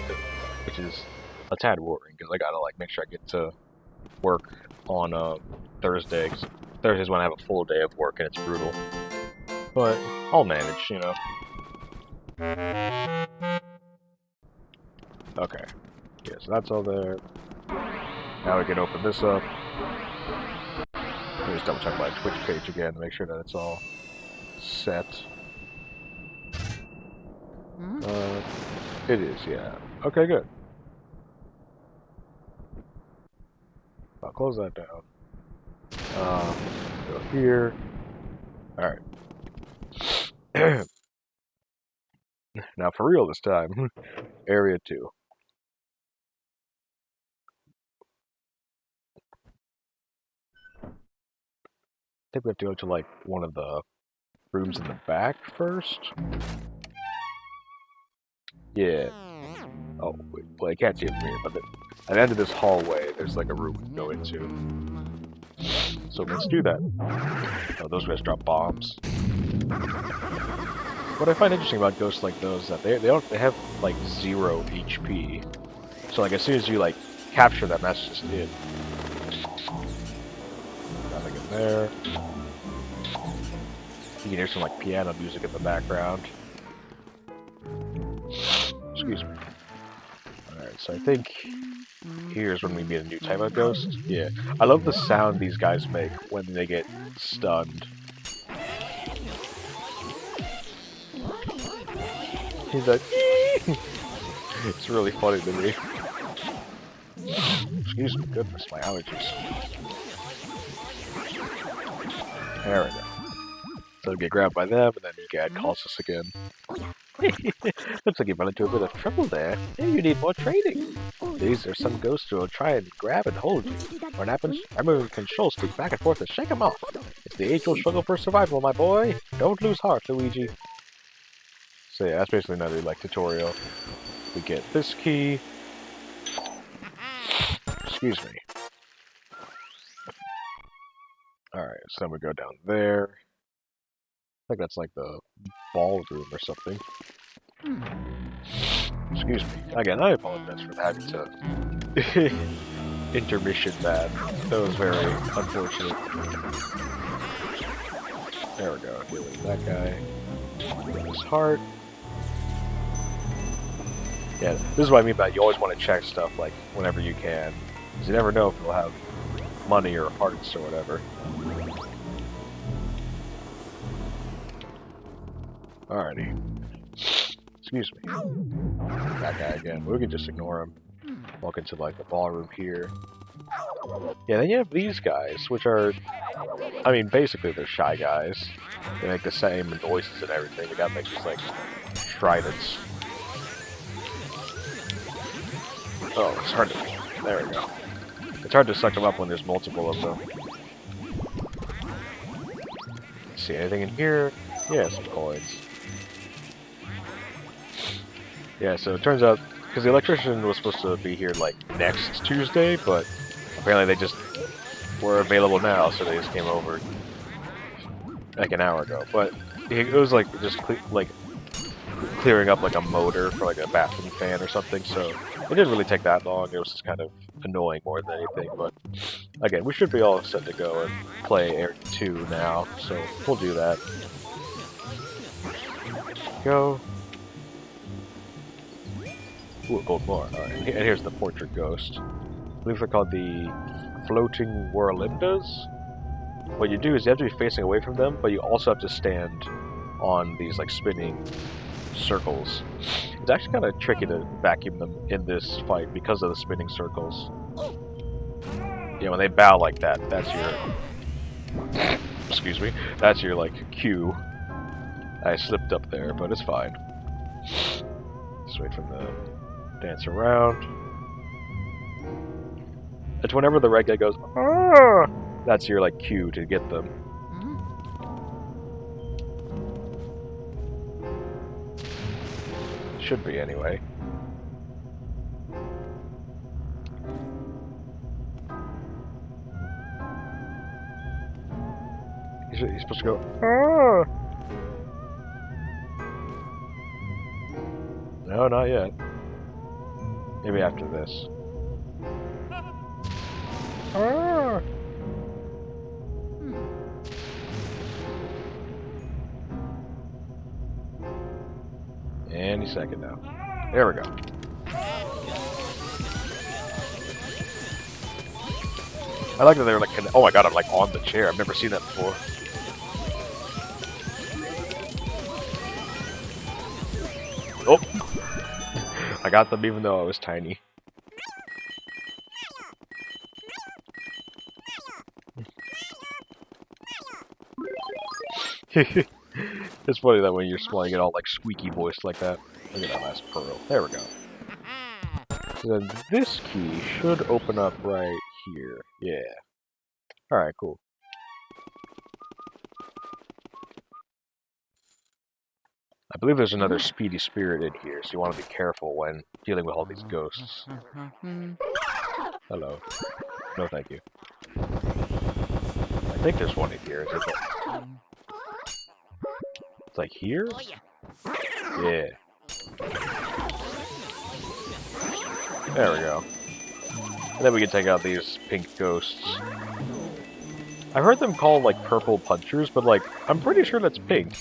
which is a tad worrying, because I gotta make sure I get to work on Thursday, because Thursday's when I have a full day of work and it's brutal. But I'll manage, you know. Okay. Yeah, so that's all there. Now we can open this up. Let me just double check my Twitch page again to make sure that it's all set. It is, yeah. Okay, good. I'll close that down. Go here. Alright. Now for real this time. Area 2. I think we have to go to one of the rooms in the back first. Yeah. Oh, wait. Well, I can't see it from here, but at the end of this hallway, there's a room we can go into. So let's do that. Oh, those guys drop bombs. What I find interesting about ghosts like those is that they have 0 HP. So as soon as you capture them, that's just it. Nothing in there. You can hear some piano music in the background. Excuse me. Alright, so I think here's when we meet a new type of ghost. Yeah. I love the sound these guys make when they get stunned. He's like, it's really funny to me. Excuse me, goodness, my allergies. There we go. So we get grabbed by them, and then Gad calls us again. Looks like you run into a bit of trouble there. Maybe you need more training. These are some ghosts who will try and grab and hold you. What happens? Remember control stick back and forth and shake them off. It's the age-old struggle for survival, my boy. Don't lose heart, Luigi. So yeah, that's basically another tutorial. We get this key. Excuse me. Alright, so then we go down there. I think that's the ballroom or something. Excuse me. Again, I apologize for having to intermission that. That was very unfortunate. There we go. Here with that guy. His heart. Yeah, this is what I mean by you always want to check stuff whenever you can. Because you never know if you'll have money or hearts or whatever. Alrighty. Excuse me. That guy again. We can just ignore him. Walk into the ballroom here. Yeah, then you have these guys, which are, I mean, basically they're shy guys. They make the same noises and everything. They gotta make these tridents. Oh, it's hard to, there we go. It's hard to suck them up when there's multiple of them. see, anything in here? Yeah, some coins. Yeah, so it turns out, because the electrician was supposed to be here, like, next Tuesday, but apparently they just were available now, so they just came over, like, an hour ago. But it was, like, just, clearing up, like, a motor for, like, a bathroom fan or something, so it didn't really take that long. It was just kind of annoying more than anything, but again, we should be all set to go and play Area 2 now, so we'll do that. Go. Ooh, a gold bar. Alright, and here's the portrait ghost. I believe they're called the floating whirlindas. What you do is you have to be facing away from them, but you also have to stand on these, like, spinning circles. It's actually kind of tricky to vacuum them in this fight because of the spinning circles. Yeah, when they bow like that, that's your... excuse me. That's your, like, cue. I slipped up there, but it's fine. Just wait for the dance around. It's whenever the red guy goes, "Ah!" That's your, like, cue to get them. Should be, anyway. He's supposed to go, "Ah!" No, not yet. Maybe after this. Ah! Any second now. There we go. I like that they're like, oh my god, I'm like on the chair. I've never seen that before. Oh! I got them even though I was tiny. It's funny that when you're small, you get all like squeaky voiced like that. Look at that last pearl. There we go. So then this key should open up right here. Yeah. Alright, cool. I believe there's another speedy spirit in here, so you want to be careful when dealing with all these ghosts. Hello. No, thank you. I think there's one in here. Is it like... It's like here? Yeah. There we go. And then we can take out these pink ghosts. I've heard them called like purple punchers, but like, I'm pretty sure that's pink.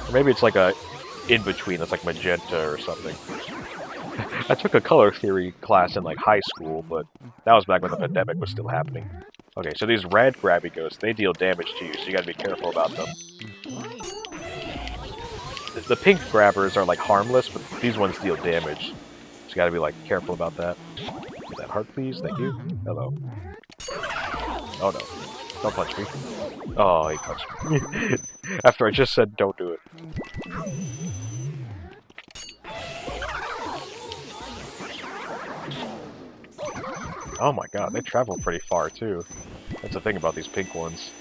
Or maybe it's like a in-between that's like magenta or something. I took a color theory class in like high school, but that was back when the pandemic was still happening. Okay, so these red grabby ghosts, they deal damage to you, so you gotta be careful about them. The pink grabbers are like harmless, but these ones deal damage. So you gotta be like careful about that. Get that heart, please. Thank you. Hello. Oh no. Don't punch me. Oh, he punched me. After I just said don't do it. Oh my god, they travel pretty far too. That's the thing about these pink ones.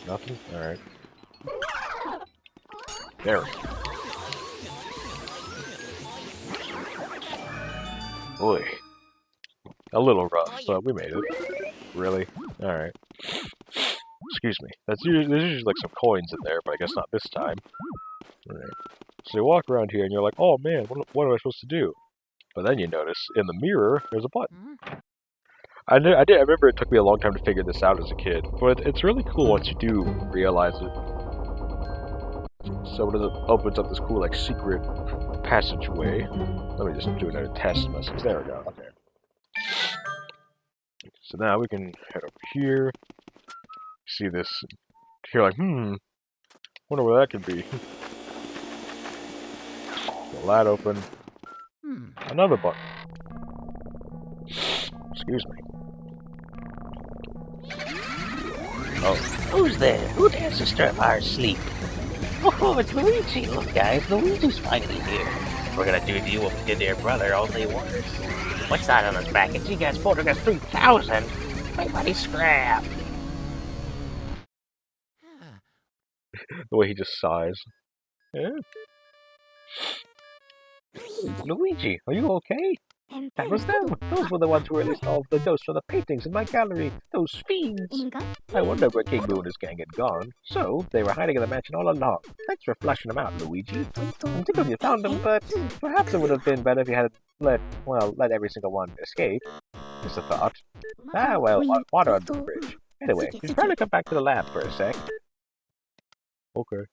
Nothing? Alright. There we go. Boy. A little rough, but we made it. Really? Alright. Excuse me. There's usually like some coins in there, but I guess not this time. Alright. So you walk around here and you're like, oh man, what am I supposed to do? But then you notice, in the mirror, there's a button. I remember it took me a long time to figure this out as a kid, but it's really cool once you do realize it. So it opens up this cool, like, secret passageway. Let me just do another test message. There we go. Okay. So now we can head over here. See this. You're like, wonder where that could be. The light open. Another button. Excuse me. Oh. Who's there? Who dares disturb our sleep? Oh, it's Luigi. Look, guys, Luigi's finally here. We're gonna do to you what we did to your brother, only worse. What's that on his back? You guys voted us 3,000. My money scrap. The way he just sighs. Eh? Luigi, are you okay? That was them. Those were the ones who released all of the ghosts from the paintings in my gallery. Those fiends. I wondered where King Boo and his gang had gone. So, they were hiding in the mansion all along. Thanks for flashing them out, Luigi. I'm tickled you found them, but perhaps it would have been better if you had let every single one escape. Just a thought. Ah, well, water under the bridge. Anyway, you should probably come back to the lab for a sec. Okay.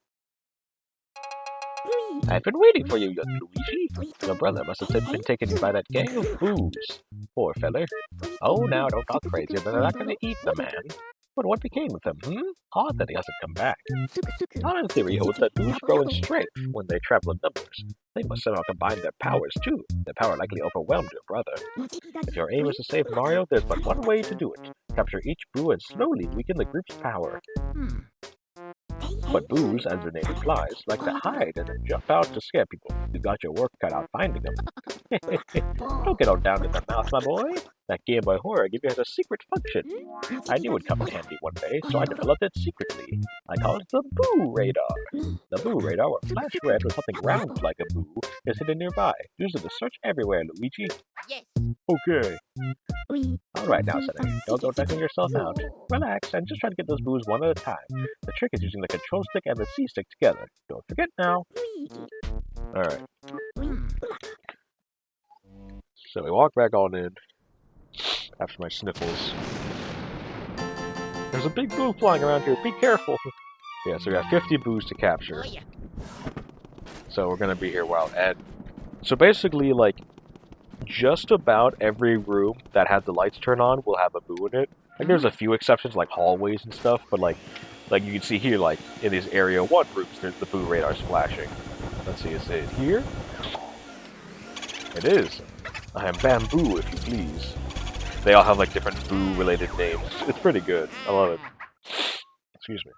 I've been waiting for you, young Luigi. Your brother must have been taken by that gang of booze. Poor feller. Oh, now don't talk crazy, they're not going to eat the man. But what became of him, Odd that he hasn't come back. Our theory holds that booze grow in strength when they travel in numbers. They must somehow combine their powers, too. Their power likely overwhelmed your brother. If your aim is to save Mario, there's but one way to do it. Capture each Boo and slowly weaken the group's power. But Boos, as their name implies, like to hide and then jump out to scare people. You got your work cut out finding them. Don't get all down in the mouth, my boy. That Game Boy Horror Give you has a secret function. I knew it'd come in handy one day, so I developed it secretly. I call it the Boo Radar. The Boo Radar will flash red when something round like a Boo is hidden nearby. Use it to search everywhere, Luigi. Yes. Okay. Alright now, Sonny. Don't go checking yourself out. Relax and just try to get those Boos one at a time. The trick is using the control stick and the C stick together. Don't forget now. Alright. So we walk back on in. After my sniffles. There's a big Boo flying around here. Be careful. Yeah, so we got 50 Boos to capture. Oh, yeah. So we're gonna be here a while. And so basically, like, just about every room that has the lights turned on will have a Boo in it. Like, there's a few exceptions, like hallways and stuff, but like you can see here, like, in these Area 1 rooms, there's the Boo radars flashing. Let's see, is it here? It is. I am Bamboo, if you please. They all have, like, different Boo-related names. It's pretty good. I love it. Excuse me.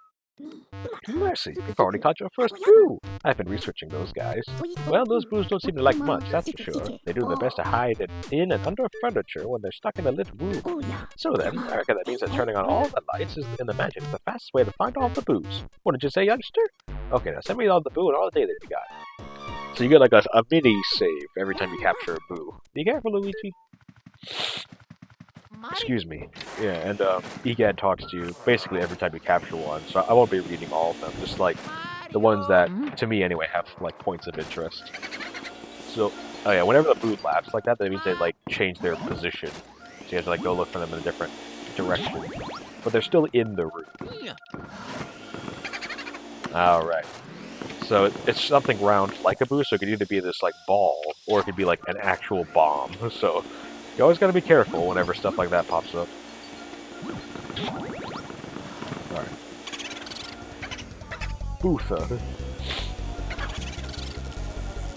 Mercy, you've already caught your first Boo! I've been researching those guys. Well, those Boos don't seem to like much, that's for sure. They do their best to hide in and under furniture when they're stuck in a lit room. So then, I reckon that means that turning on all the lights in the mansion is the fastest way to find all the Boos. What did you say, youngster? Okay, now send me all the Boo and all the data you got. So you get like a mini save every time you capture a Boo. Be careful, Luigi. Excuse me. Yeah, and EGAD talks to you basically every time you capture one, so I won't be reading all of them, just like the ones that, to me anyway, have like points of interest. So, oh yeah, whenever the Boo laughs like that means they like change their position. So you have to like go look for them in a different direction. But they're still in the room. Alright. So it's something round like a Boo, so it could either be this like ball, or it could be like an actual bomb. So you always gotta be careful whenever stuff like that pops up. Alright. Bootha.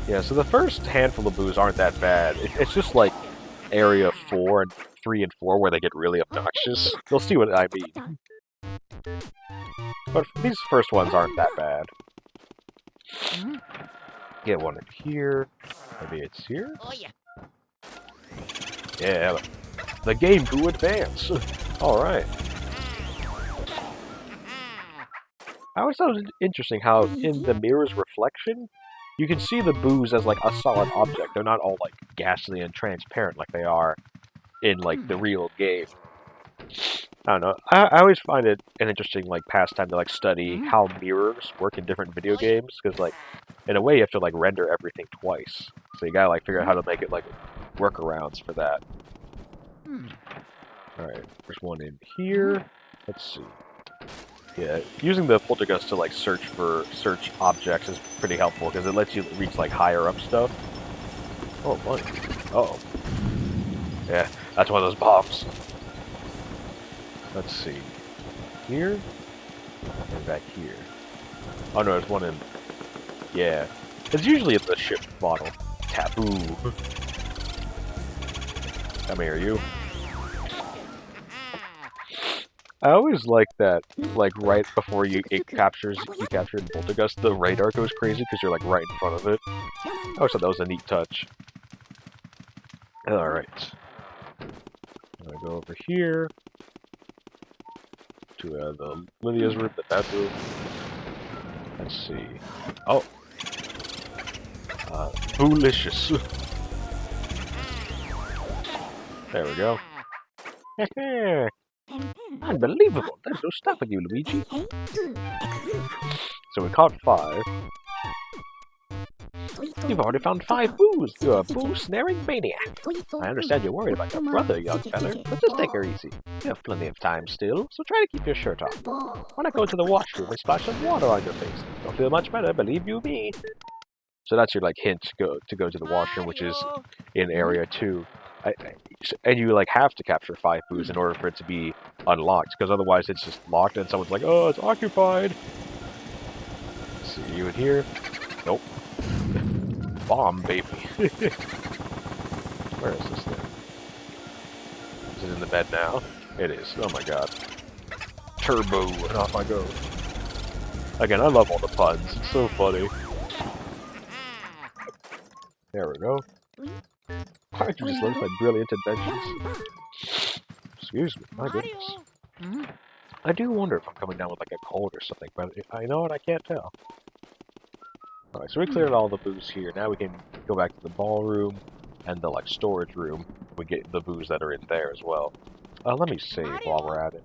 Yeah, so the first handful of Boos aren't that bad. It's just like Area 4 and 3 and 4 where they get really obnoxious. You'll see what I mean. But these first ones aren't that bad. Get one in here. Maybe it's here? Oh, yeah. Yeah, the Game Boo Advance. Alright. I always thought it was interesting how in the mirror's reflection, you can see the Boos as like a solid object. They're not all like ghastly and transparent like they are in like the real game. I don't know. I always find it an interesting like pastime to like study how mirrors work in different video games, because like in a way you have to like render everything twice. So you gotta like figure out how to make it like workarounds for that. Alright, there's one in here. Let's see. Yeah, using the poltergust to like search objects is pretty helpful because it lets you reach like higher up stuff. Oh, money. Uh-oh. Yeah, that's one of those bombs. Let's see. Here? And back here. Oh no, there's one in... Yeah. It's usually in the ship bottle. Taboo. Come here, you. I always like that, like, right before you capture in Poltergust, the radar goes crazy because you're, like, right in front of it. I always thought that was a neat touch. Alright. I'm gonna go over here to the Lydia's room, the bedroom. Let's see. Oh. Foolicious. There we go. Unbelievable. There's no stopping you, Luigi. So we caught 5. You've already found 5 boos. You're a boo-snaring maniac. I understand you're worried about your brother, young feller, but just take her easy. You have plenty of time still, so try to keep your shirt on. Why not go to the washroom and splash some water on your face? You'll feel much better, believe you me. So that's your like hint to go to the washroom, which is in area 2. And you like have to capture 5 boos in order for it to be unlocked, because otherwise it's just locked and someone's like, oh, it's occupied. Let's see you in here. Nope. Bomb, baby. Where is this thing? Is it in the bed now? It is. Oh my god. Turbo, and off I go. Again, I love all the puns. It's so funny. There we go. Aren't you just love my brilliant inventions? Excuse me, my goodness. I do wonder if I'm coming down with like a cold or something, but I know it, I can't tell. Alright, so we cleared all the booze here. Now we can go back to the ballroom and the like storage room. We get the booze that are in there as well. Let me save while we're at it.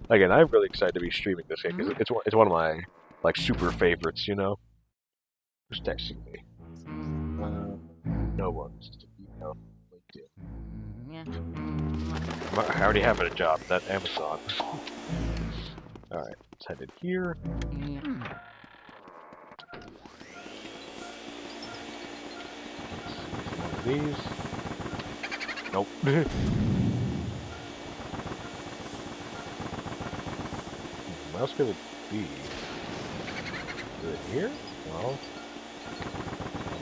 Again, I'm really excited to be streaming this game because it's one of my like super favorites, you know. Who's texting me? No one's. No. I already have a job. That's Amazon. Alright, let's head in here. One of these. Nope. What else could it be? Is it here? No.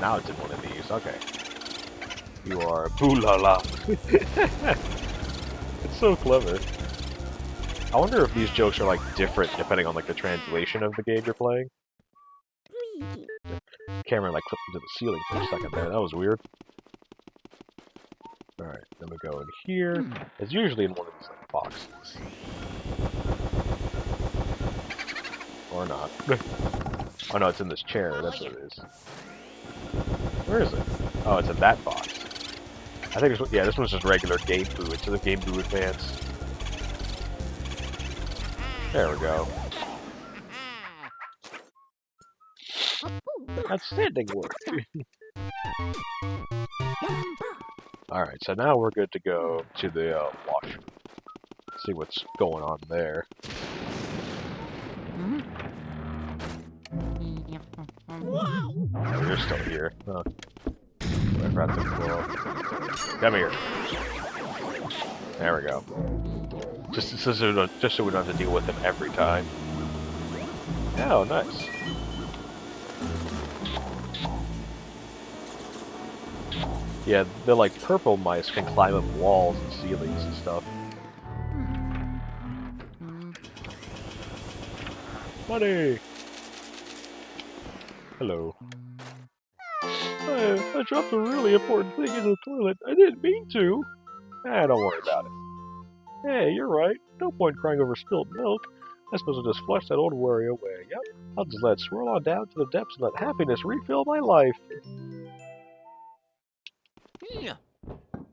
Now it's in one of these. Okay. You are boo-la-la. It's so clever. I wonder if these jokes are like different depending on like the translation of the game you're playing. The camera like clipped into the ceiling for a second there. That was weird. Alright, then we go in here. It's usually in one of these like boxes. Or not. Oh no, it's in this chair. That's what it is. Where is it? Oh, it's in that box. I think this one, yeah, this one's just regular Game Boo. It's the Game Boo Advance. There we go. Outstanding work. Alright, so now we're good to go to the washroom. See what's going on there. Oh, you're still here. Huh. Come here. There we go. Just so we don't have to deal with him every time. Oh, nice. Yeah, the like purple mice can climb up walls and ceilings and stuff. Money! Hello. I dropped a really important thing in the toilet. I didn't mean to. Don't worry about it. Hey, you're right. No point crying over spilled milk. I suppose I'll just flush that old worry away. Yep. I'll just let it swirl on down to the depths and let happiness refill my life.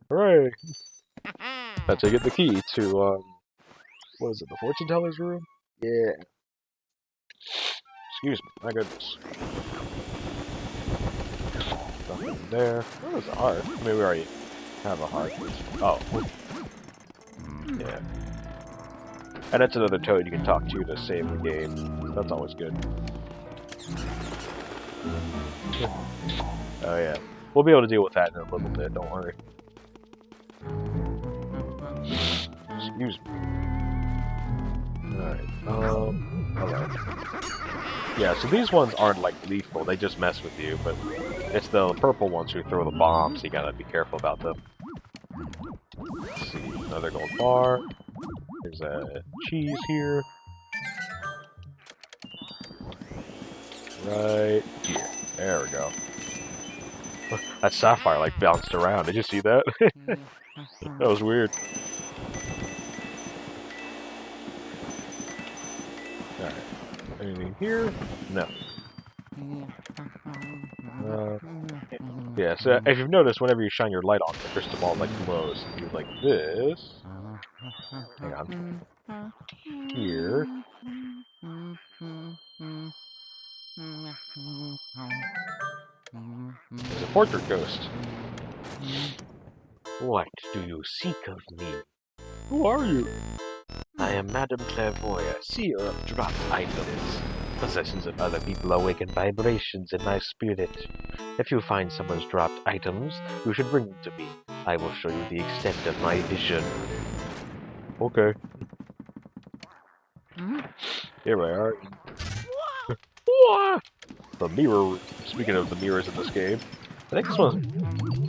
Hooray! That's how you get the key to, what is it, the fortune teller's room? Yeah. Excuse me, my goodness. Nothing there. What was the heart? Maybe we already have a heart. Oh. Yeah. And that's another toad you can talk to save the game. That's always good. Oh yeah. We'll be able to deal with that in a little bit, don't worry. Excuse me. Alright, hello. Yeah, so these ones aren't like lethal, they just mess with you, but it's the purple ones who throw the bombs, so you gotta be careful about them. Let's see, another gold bar. There's a cheese here. Right here. There we go. That sapphire like bounced around. Did you see that? That was weird. anything here? No. Yeah, so if you've noticed, whenever you shine your light on, the crystal ball like glows. You like this. Hang on. Here. There's a portrait ghost. What do you seek of me? Who are you? I am Madame Clairvoyant, seer of dropped items. Possessions of other people awaken vibrations in my spirit. If you find someone's dropped items, you should bring them to me. I will show you the extent of my vision. Okay. Here we are. The mirror. Speaking of the mirrors in this game, I think this one.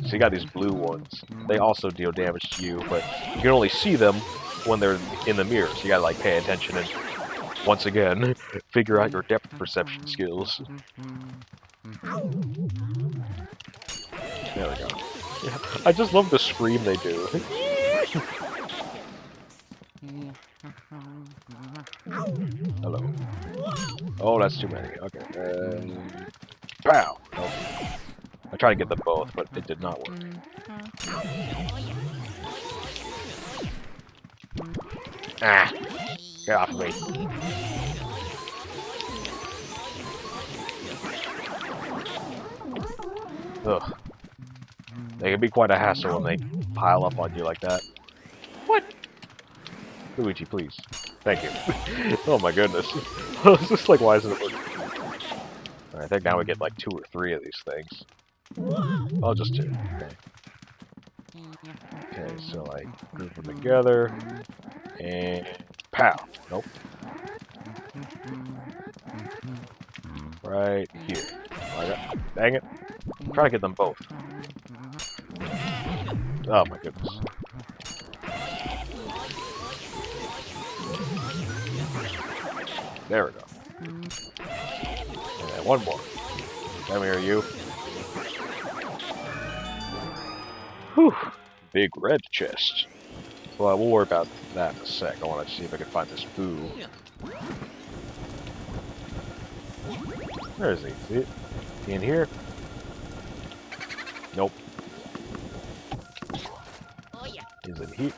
So you got these blue ones. They also deal damage to you, but you can only see them when they're in the mirror. So you gotta like pay attention and once again figure out your depth perception skills. There we go. Yeah, I just love the scream they do. Hello. Oh, that's too many. Okay. Pow! Nope. I tried to get them both, but it did not work. Ah! Get off of me. Ugh. They can be quite a hassle when they pile up on you like that. What? Luigi, please. Thank you. Oh my goodness. It's just like, why isn't it working? Alright, I think now we get like 2 or 3 of these things. Oh, just 2. Okay. Okay, so like, group them together. And pow! Nope. Right here. Dang it. Try to get them both. Oh my goodness. There we go. And one more. Come here, you. Whew. Big red chest. Well, we'll worry about that in a sec. I want to see if I can find this boo. Where is he? Is he in here? Nope. Is it here?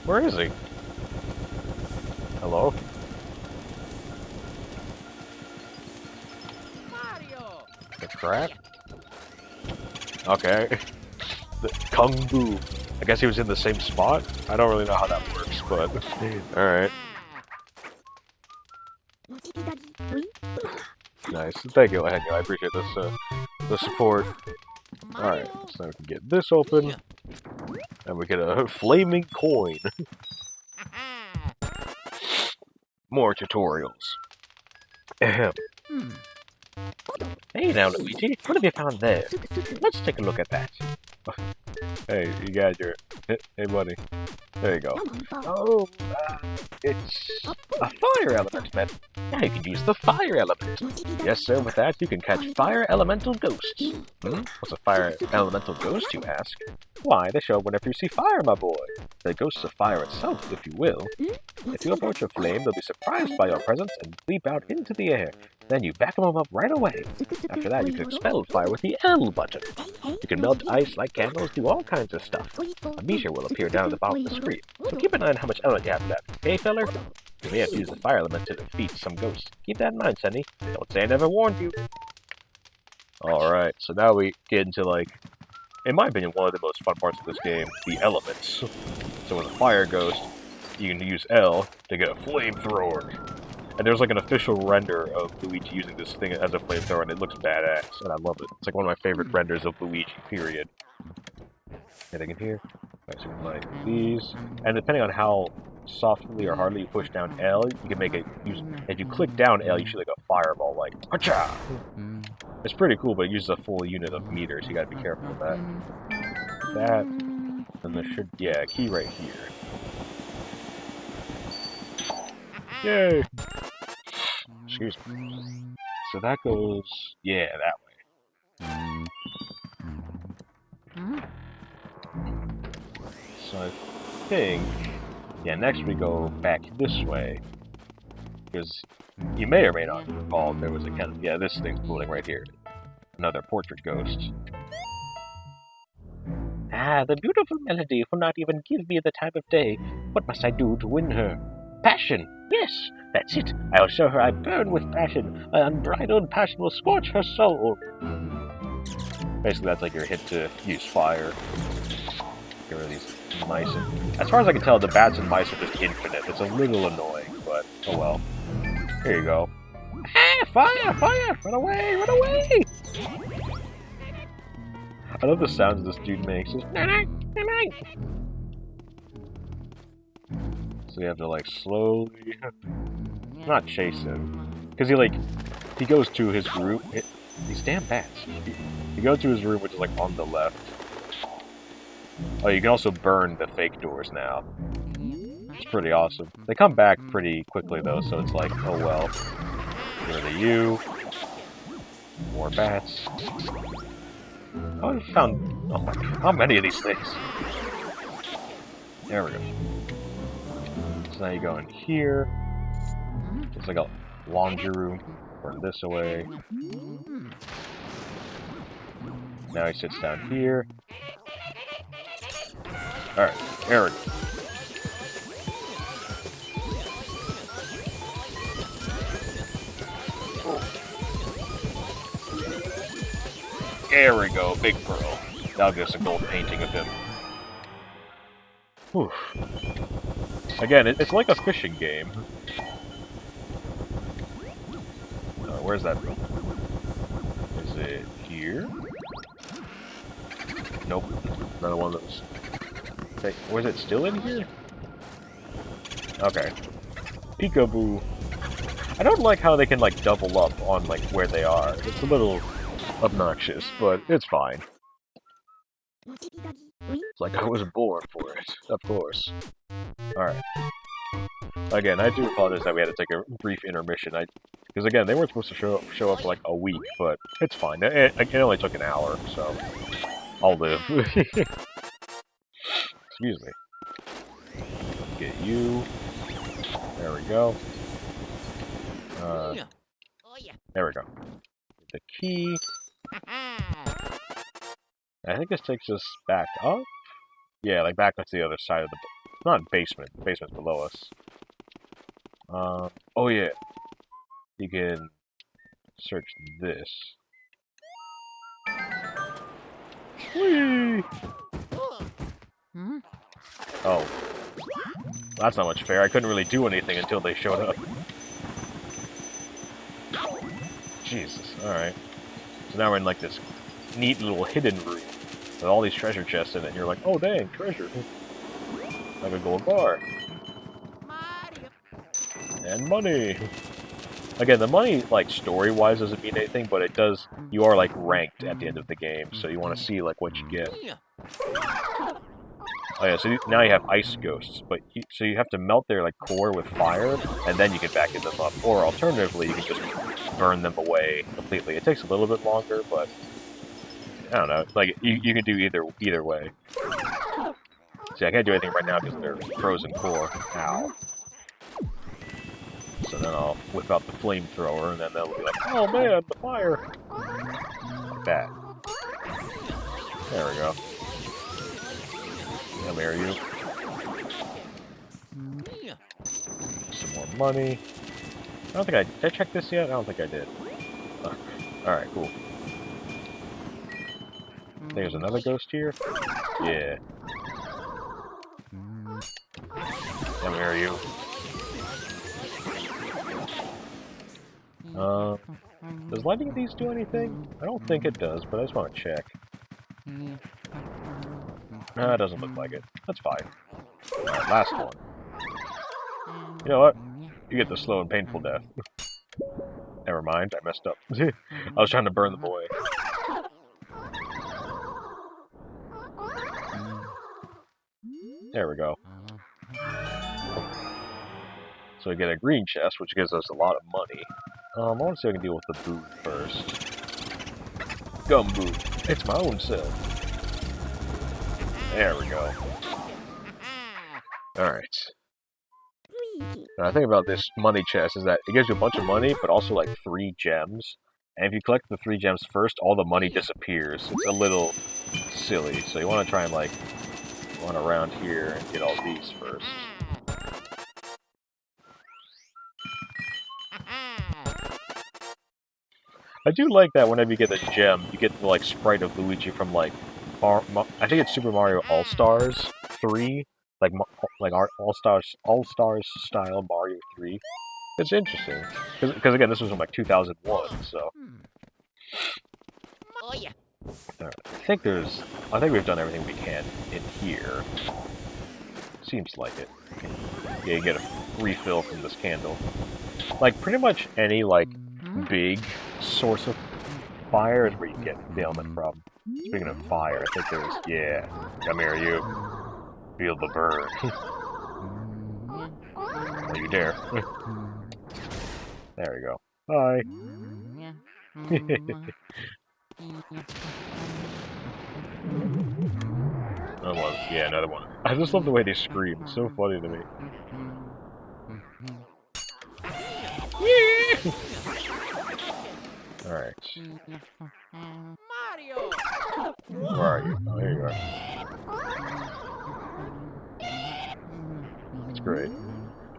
Where is he? Hello? The crap? Okay. The Kung Boo. I guess he was in the same spot? I don't really know how that works, but... Alright. Nice. Thank you, Henyo. I appreciate this, the support. Alright, so we can get this open. And we get a flaming coin. More tutorials. Ahem. Hey now, Luigi. What have you found there? Let's take a look at that. Hey, you got your... Hey, buddy. There you go. Oh, it's a fire element, man. Now you can use the fire element. Yes, sir, with that, you can catch fire elemental ghosts. What's a fire elemental ghost, you ask? Why, they show up whenever you see fire, my boy. The ghosts of fire itself, if you will. If you approach a flame, they'll be surprised by your presence and leap out into the air. Then you vacuum them up right away. After that, you can expel fire with the L button. You can melt ice like candles, do all kinds of stuff. A meteor will appear down at the bottom of the screen. So keep an eye on how much element you have left. Hey, feller? You may have to use the fire element to defeat some ghosts. Keep that in mind, Sunny. Don't say I never warned you. Alright, so now we get into, like, in my opinion, one of the most fun parts of this game, the elements. So with a fire ghost, you can use L to get a flamethrower. And there's like an official render of Luigi using this thing as a flamethrower, and it looks badass, and I love it. It's like one of my favorite renders of Luigi, period. Anything in here? Right, so we can light these. And depending on how softly or hardly you push down L, you can make it use... If you click down L, you shoot like a fireball, like, Hacha! It's pretty cool, but it uses a full unit of meters, you gotta be careful with that. That. And there should... Yeah, a key right here. Yay! Excuse me. So that goes... Yeah, that way. So I think... Yeah, next we go back this way. Because you may or may not recall there was a kind of... Yeah, this thing's floating right here. Another portrait ghost. Ah, the beautiful melody will not even give me the time of day. What must I do to win her? Passion! Yes, that's it. I'll show her I burn with passion. My unbridled passion will scorch her soul. Basically, that's like your hit to use fire. Get rid of these mice. As far as I can tell, the bats and mice are just infinite. It's a little annoying, but oh well. Here you go. Ah, fire! Fire! Run away! Run away! I love the sounds this dude makes. Just, so you have to like slowly, not chase him, because he goes to his room. These damn bats. You go to his room, which is like on the left. Oh, you can also burn the fake doors now. It's pretty awesome. They come back pretty quickly though, so it's like, oh well. Get rid of you. More bats. Oh, I found... Oh my god, how many of these things? There we go. So now you go in here. It's like a laundry room. Burn this away. Now he sits down here. Alright, there we go. There we go, big pearl. That'll give us a gold painting of him. Whew. Again, it's like a fishing game. Where's that? Is it here? Nope. Another one of those. Hey, was it still in here? Okay. Peekaboo. I don't like how they can like double up on like where they are. It's a little obnoxious, but it's fine. It's like I was born for it, of course. Alright. Again, I do apologize that we had to take a brief intermission. Because again, they weren't supposed to show up for like a week, but it's fine. It only took an hour, so I'll live. Excuse me. Get you. There we go. There we go. The key. I think this takes us back up? Yeah, like back up to the other side of the... Not basement. The basement's below us. Oh yeah. You can search this. Whee! Oh. That's not much fair. I couldn't really do anything until they showed up. Jesus, alright. So now we're in like this neat little hidden room with all these treasure chests in it, and you're like, oh dang, treasure. Like a gold bar. And money! Again, the money, like, story-wise doesn't mean anything, but it does, you are, like, ranked at the end of the game, so you want to see, like, what you get. Oh yeah, so now you have ice ghosts, but so you have to melt their, like, core with fire, and then you can back them up. Or, alternatively, you can just burn them away completely. It takes a little bit longer, but I don't know. Like, you can do either way. See, I can't do anything right now because they're frozen core. Ow. So then I'll whip out the flamethrower, and then they'll be like, oh man, the fire! Like that. There we go. Come here, you. Some more money. I don't think did I check this yet? I don't think I did. Alright, cool. There's another ghost here? Yeah. Come here, you. Does lighting these do anything? I don't think it does, but I just want to check. No, it doesn't look like it. That's fine. Alright, last one. You know what? You get the slow and painful death. Never mind, I messed up. I was trying to burn them away. There we go. So we get a green chest, which gives us a lot of money. I want to see if I can deal with the boot first. Gum boot. It's my own self. There we go. Alright. And I think about this money chest is that it gives you a bunch of money, but also like 3 gems. And if you collect the 3 gems first, all the money disappears. It's a little silly, so you want to try and like run around here and get all these first. I do like that whenever you get a gem, you get the like sprite of Luigi from like, I think it's Super Mario All Stars 3, like All Stars style Mario 3. It's interesting because again, this was from like 2001, so. Oh yeah. Right. I think we've done everything we can in here. Seems like it. Yeah, you get a refill from this candle. Like pretty much any like big source of fire is where you get bailment from. Speaking of fire, I think there's come here you. Feel the burn. Don't you dare. There we go. Bye. Another one. Yeah, another one. I just love the way they scream. It's so funny to me. Alright. Mario. Where are you? Oh, here you are. That's great.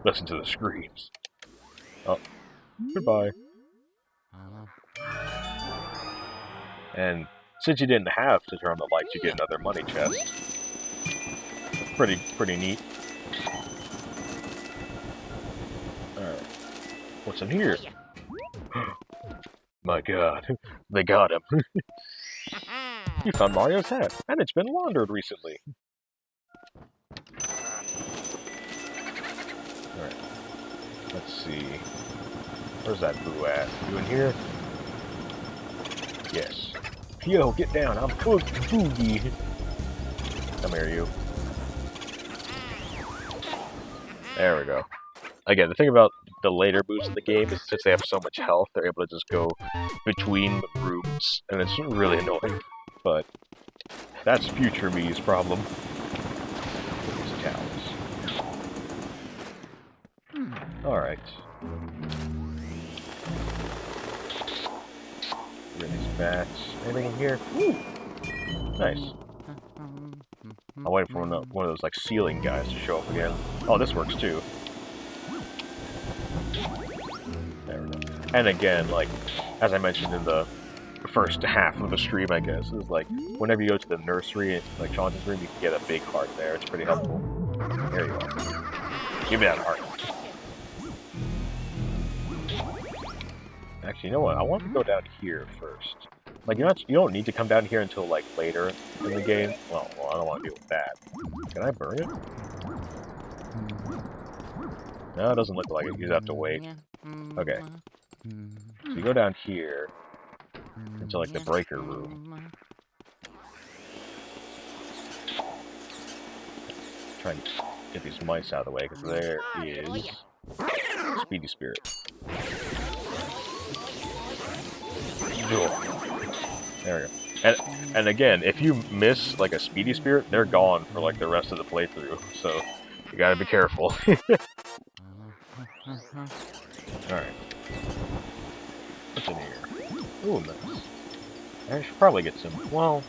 Listen to the screams. Oh. Goodbye. And since you didn't have to turn on the lights, you get another money chest. Pretty neat. Alright. What's in here? My god, they got him. You found Mario's hat, and it's been laundered recently. Alright. Let's see. Where's that boo at? You in here? Yes. Yo, get down, I'm Boogie. Come here, you. There we go. Again, the thing about the later boos in the game is since they have so much health, they're able to just go between the rooms, and it's really annoying. But that's future me's problem. These cows. Alright. Get these bats. Anything in here? Woo! Nice. I'm waiting for one of those like ceiling guys to show up again. Oh, this works too. There we go. And again, like, as I mentioned in the first half of the stream, I guess, is like, whenever you go to the nursery, like Jonathan's room, you can get a big heart there. It's pretty helpful. There you are. Give me that heart. Actually, you know what? I want to go down here first. Like, you don't need to come down here until, like, later in the game. Well, I don't want to deal with that. Can I burn it? No, it doesn't look like it. You just have to wait. Okay. So you go down here into, like, the breaker room. Try and get these mice out of the way, because there is Speedy Spirit. There we go. And again, if you miss like a Speedy Spirit, they're gone for like the rest of the playthrough. So you gotta be careful. Alright. What's in here? Ooh, nice. I should probably get some. Well,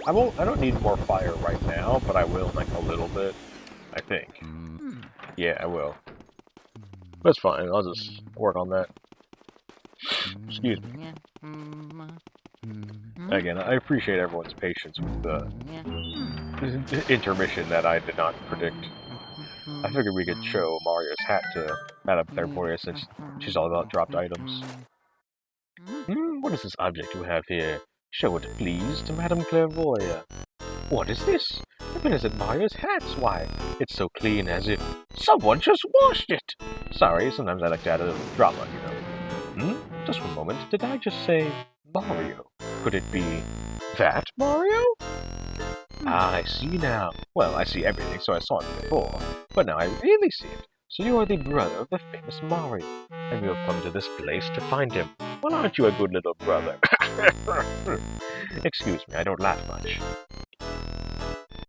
I don't need more fire right now, but I will in like a little bit. I think. Yeah, I will. That's fine. I'll just work on that. Excuse me. Again, I appreciate everyone's patience with the intermission that I did not predict. I figured we could show Mario's hat to Madame Clairvoyant since she's all about dropped items. What is this object you have here? Show it, please, to Madame Clairvoyant. What is this? If it isn't Mario's hat, why, it's so clean as if someone just washed it! Sorry, sometimes I like to add a little drama, you know. Just one moment, did I just say Mario? Could it be that Mario? Ah, I see now. Well, I see everything, so I saw it before. But now I really see it. So you are the brother of the famous Mario, and you have come to this place to find him. Well, aren't you a good little brother? Excuse me, I don't laugh much.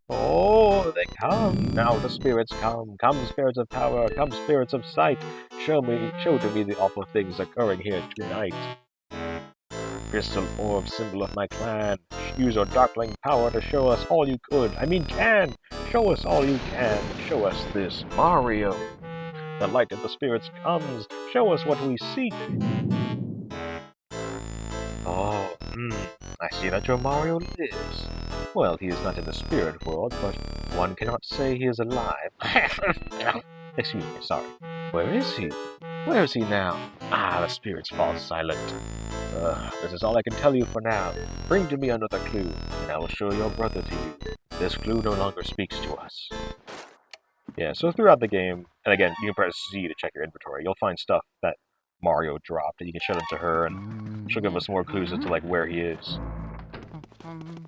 Oh, they come. Now the spirits come. Come, spirits of power. Come, spirits of sight. Show to me the awful things occurring here tonight. Crystal orb, symbol of my clan. Use your darkling power to show us all you could. I mean can! Show us all you can. Show us this Mario. The light of the spirits comes. Show us what we seek. Oh, I see that your Mario lives. Well, he is not in the spirit world, but one cannot say he is alive. Excuse me, sorry. Where is he? Where is he now? Ah, the spirits fall silent. This is all I can tell you for now. Bring to me another clue, and I will show your brother to you. This clue no longer speaks to us. Yeah, so throughout the game, and again, you can press Z to check your inventory, you'll find stuff that Mario dropped, and you can show them to her, and she'll give us more clues into, like, where he is.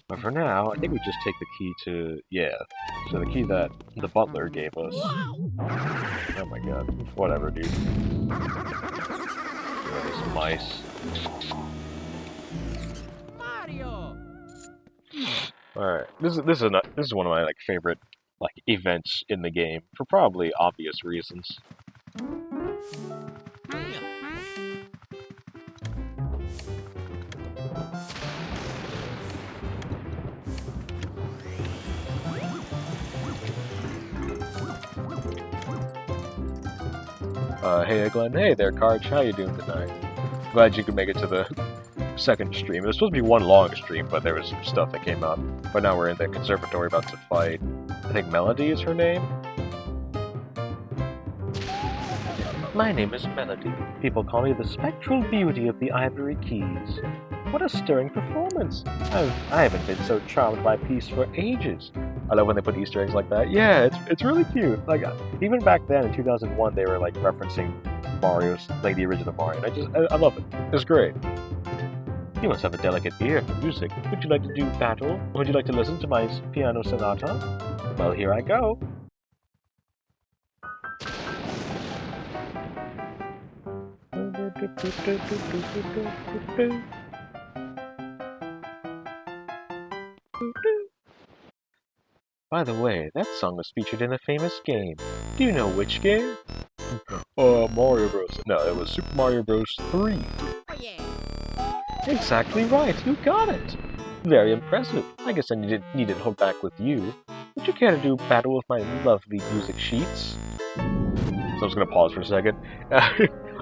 But for now, I think we just take the key to, so the key that the butler gave us. Oh my god, whatever, dude. These mice. Mario! Alright, this is one of my, like, favorite, like, events in the game, for probably obvious reasons. Hey Glenn, hey there Karch, how you doing tonight? Glad you could make it to the second stream. It was supposed to be one long stream, but there was some stuff that came up. But now we're in the conservatory about to fight. I think Melody is her name? My name is Melody. People call me the spectral beauty of the Ivory Keys. What a stirring performance! I haven't been so charmed by peace for ages. I love when they put Easter eggs like that. Yeah, it's really cute. Like, even back then in 2001, they were like referencing Mario's, like the original Mario. And I love it. It's great. You must have a delicate ear for music. Would you like to do battle? Or would you like to listen to my piano sonata? Well, here I go. By the way, that song was featured in a famous game. Do you know which game? Mario Bros. No, it was Super Mario Bros. 3. Oh yeah! Exactly right, you got it! Very impressive. I guess I needed to hold back with you. Would you care to do battle with my lovely music sheets? So I'm just gonna pause for a second.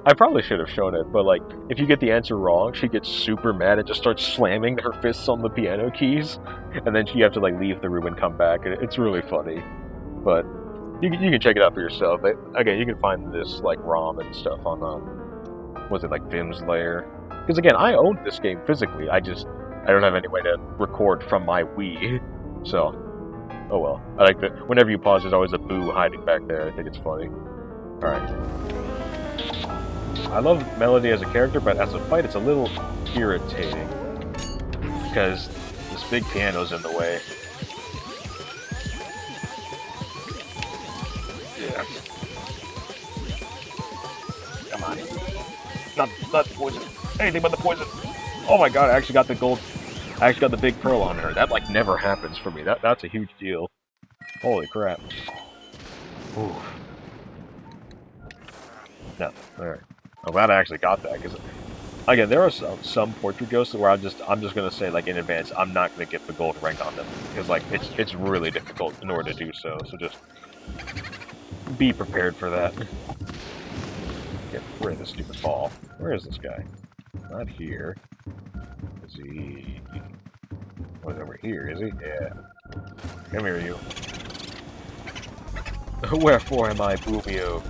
I probably should have shown it, but like, if you get the answer wrong, she gets super mad and just starts slamming her fists on the piano keys, and then you have to like leave the room and come back. It's really funny, but you can check it out for yourself. Again, you can find this like ROM and stuff on was it like Vim's Lair? Because again, I owned this game physically. I don't have any way to record from my Wii, so oh well. I like that. Whenever you pause, there's always a boo hiding back there. I think it's funny. All right. I love Melody as a character, but as a fight, it's a little irritating because this big piano's in the way. Yeah. Come on. Not the poison. Anything but the poison. Oh my god, I actually got the gold. I actually got the big pearl on her. That like never happens for me. That's a huge deal. Holy crap. Ooh. Nothing. Alright. I'm glad I actually got that, because, again, there are some portrait ghosts where I'm just gonna say, like, in advance, I'm not gonna get the gold rank on them, because, like, it's really difficult in order to do so, so just be prepared for that. Get rid of this stupid ball. Where is this guy? Not here. Is he... Oh, he's over here, is he? Yeah. Come here, you. Wherefore am I, Boomio?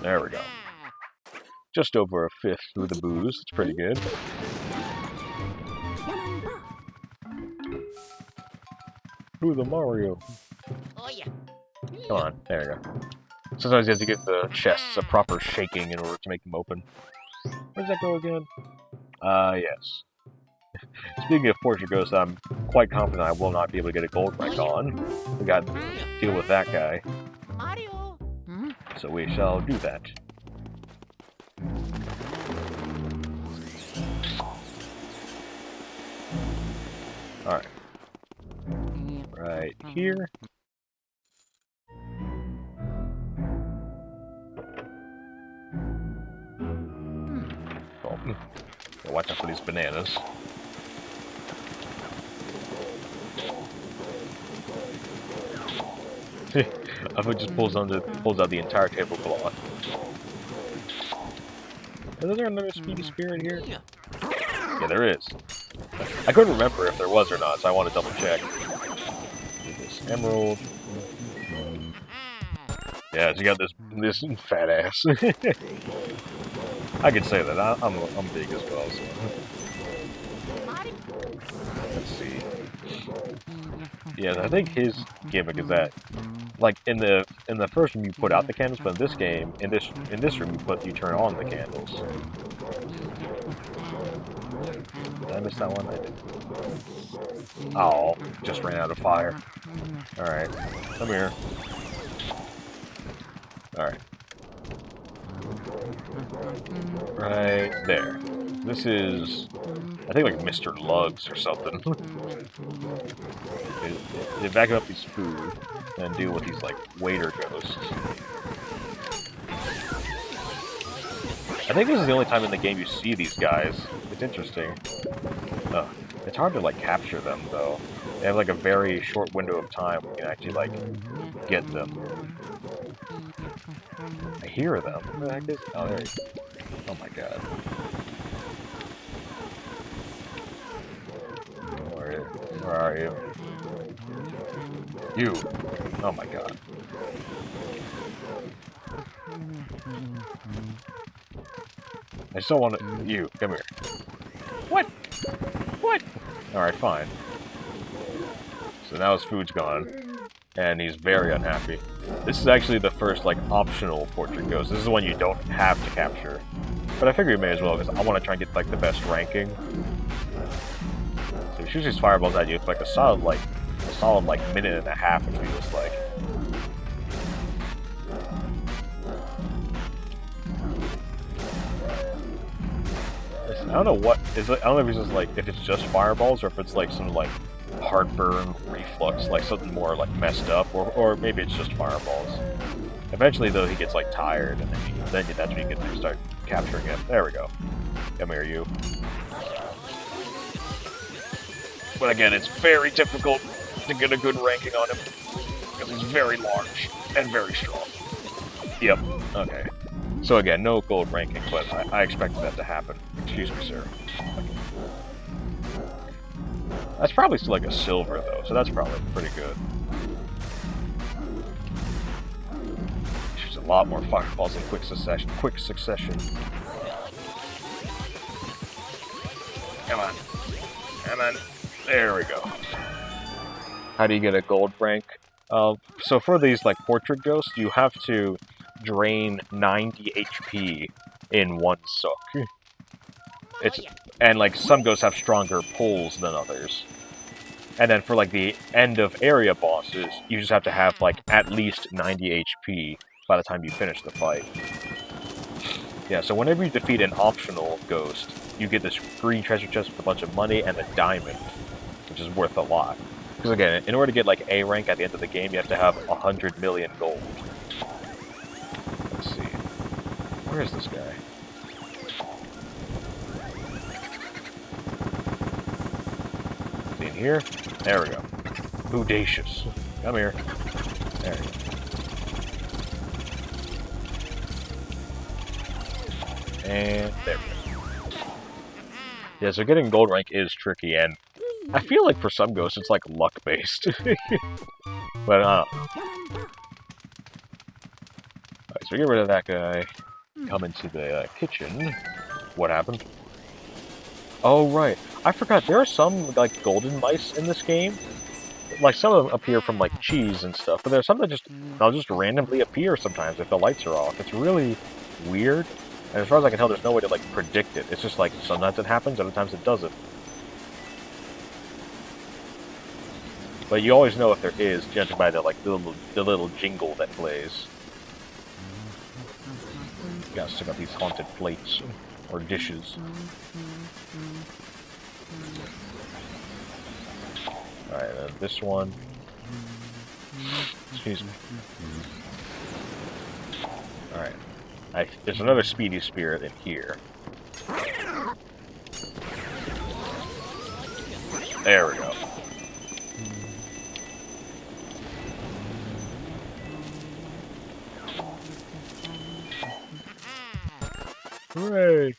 There we go. Just over a fifth through the booze. It's pretty good. Through the Mario. Oh yeah! Come on, there you go. Sometimes you have to give the chests a proper shaking in order to make them open. Where does that go again? Yes. Speaking of portrait ghosts, I'm quite confident I will not be able to get a gold rank on. We got to deal with that guy. Mario! So we shall do that. Alright. right here. Oh, watch out for these bananas. I think it just pulls out the entire tablecloth. Is there another speedy spirit here? Yeah, there is. I couldn't remember if there was or not, so I want to double check. This emerald. Yeah, she got this fat ass. I could say that. I'm big as well. So. Let's see. Yeah, I think his gimmick is that, like in the first room you put out the candles, but in this game, in this room you turn on the candles. Did I miss that one? I did. Oh, just ran out of fire. All right, come here. All right. Right there. This is, I think, like Mr. Lugs or something. They vacuum up these food and deal with these, like, waiter ghosts. I think this is the only time in the game you see these guys. It's interesting. It's hard to, like, capture them, though. They have, like, a very short window of time where you can actually, like, get them. I hear them. Where the heck is... Oh, there he is. Oh my god. Where are you? You! Oh my god. I still want to... You, come here. What? What? Alright, fine. So now his food's gone. And he's very unhappy. This is actually the first, like, optional portrait ghost. This is the one you don't have to capture. But I figure you may as well, because I want to try and get, like, the best ranking. So he shoots these fireballs at you. It's like a solid minute and a half, it feels like. I don't know what is. I don't know if it's just like if it's just fireballs or if it's like some like heartburn, reflux, like something more like messed up, or maybe it's just fireballs. Eventually, though, he gets like tired, and then that's when you can start capturing him. There we go. Come here, you. But again, it's very difficult to get a good ranking on him because he's very large and very strong. Yep. Okay. So again, no gold ranking, but I expected that to happen. Excuse me, sir. That's probably still like a silver, though, so that's probably pretty good. There's a lot more fireballs in quick succession. Come on. Come on. There we go. How do you get a gold rank? So for these, like, portrait ghosts, you have to drain 90 HP in one suck. And, like, some ghosts have stronger pulls than others. And then for, like, the end of area bosses, you just have to have, like, at least 90 HP by the time you finish the fight. Yeah, so whenever you defeat an optional ghost, you get this green treasure chest with a bunch of money and a diamond, which is worth a lot. Because again, in order to get, like, A rank at the end of the game, you have to have 100 million gold. Let's see. Where is this guy? In here? There we go. Bodacious. Come here. There we go. And there we go. Yeah, so getting gold rank is tricky, and I feel like for some ghosts it's like luck-based. But, Alright, so get rid of that guy. Come into the kitchen. What happened? Oh, right. I forgot, there are some, like, golden mice in this game. Like, some of them appear from, like, cheese and stuff, but there's some that they'll just randomly appear sometimes if the lights are off. It's really weird, and as far as I can tell, there's no way to, like, predict it. It's just, like, sometimes it happens, other times it doesn't. But you always know if there is, judging by the, like, the little jingle that plays. You gotta stick out these haunted plates, or dishes. Alright, this one. Excuse me. Alright. There's another speedy spirit in here. There we go. Hooray!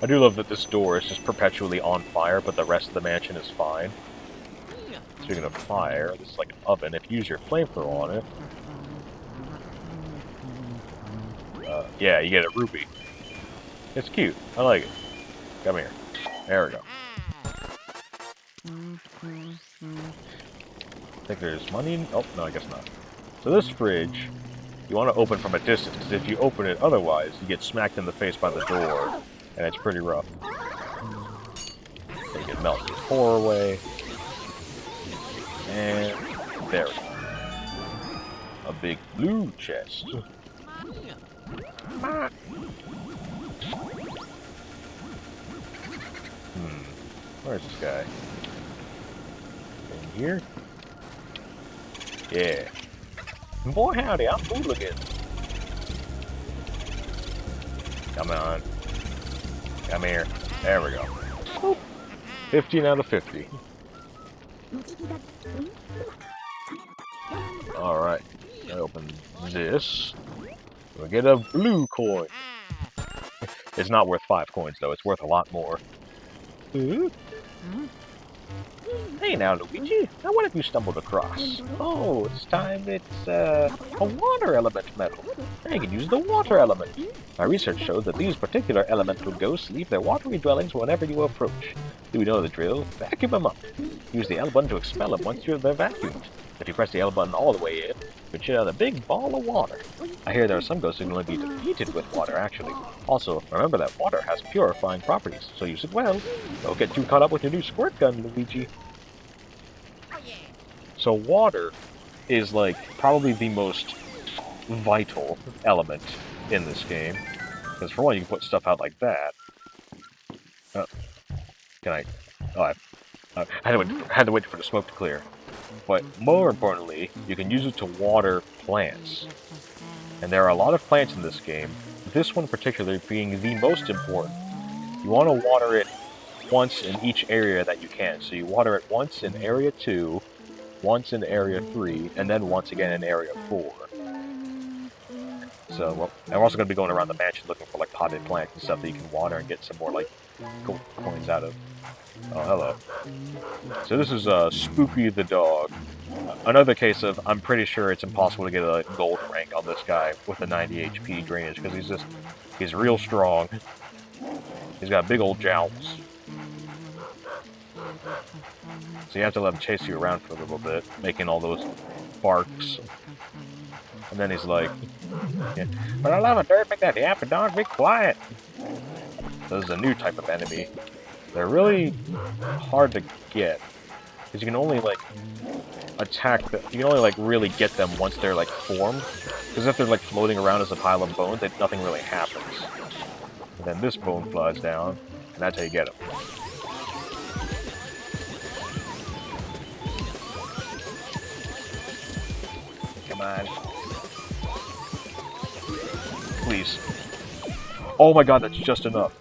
I do love that this door is just perpetually on fire, but the rest of the mansion is fine. Speaking of fire, this is like an oven. If you use your flamethrower on it, yeah, you get a ruby. It's cute. I like it. Come here. There we go. I think there's money in... Oh, no, I guess not. So this fridge, you want to open from a distance, because if you open it otherwise, you get smacked in the face by the door, and it's pretty rough. So you can melt your core away. And there we go. A big blue chest. Where's this guy? In here? Yeah. Boy howdy, I'm hooligan. Come on. Come here. There we go. Boop. 15 out of 50. Alright. I open this. We'll get a blue coin. It's not worth 5 coins though, it's worth a lot more. Hey now, Luigi. Now what have you stumbled across? Oh, this time it's a water element medal. I can use the water element. My research showed that these particular elemental ghosts leave their watery dwellings whenever you approach. Do we know the drill? Vacuum them up. Use the L button to expel them once they're vacuumed. If you press the L button all the way in, you should out a big ball of water. I hear there are some ghosts who can only be defeated with water, actually. Also, remember that water has purifying properties, so use it well. Don't get too caught up with your new squirt gun, Luigi. So water is, like, probably the most vital element in this game. Because for one, you can put stuff out like that. Can I... Oh, I had to wait for the smoke to clear. But more importantly, you can use it to water plants. And there are a lot of plants in this game, this one particularly being the most important. You want to water it once in each area that you can. So you water it once in Area 2, once in Area 3, and then once again in Area 4. So, well, I'm also going to be going around the mansion looking for, like, potted plants and stuff that you can water and get some more, like, gold coins out of. Oh, hello. So this is Spooky the dog. Another case of, I'm pretty sure it's impossible to get a gold rank on this guy with a 90 HP drainage, because he's real strong. He's got big old jowls. So you have to let him chase you around for a little bit, making all those barks. And then he's like, yeah, but I love a dirt, make that yapping dog be quiet. So this is a new type of enemy. They're really hard to get, because you can only, like, attack them. You can only, like, really get them once they're, like, formed. Because if they're, like, floating around as a pile of bones, nothing really happens. And then this bone flies down, and that's how you get them. Come on. Please. Oh my god, that's just enough.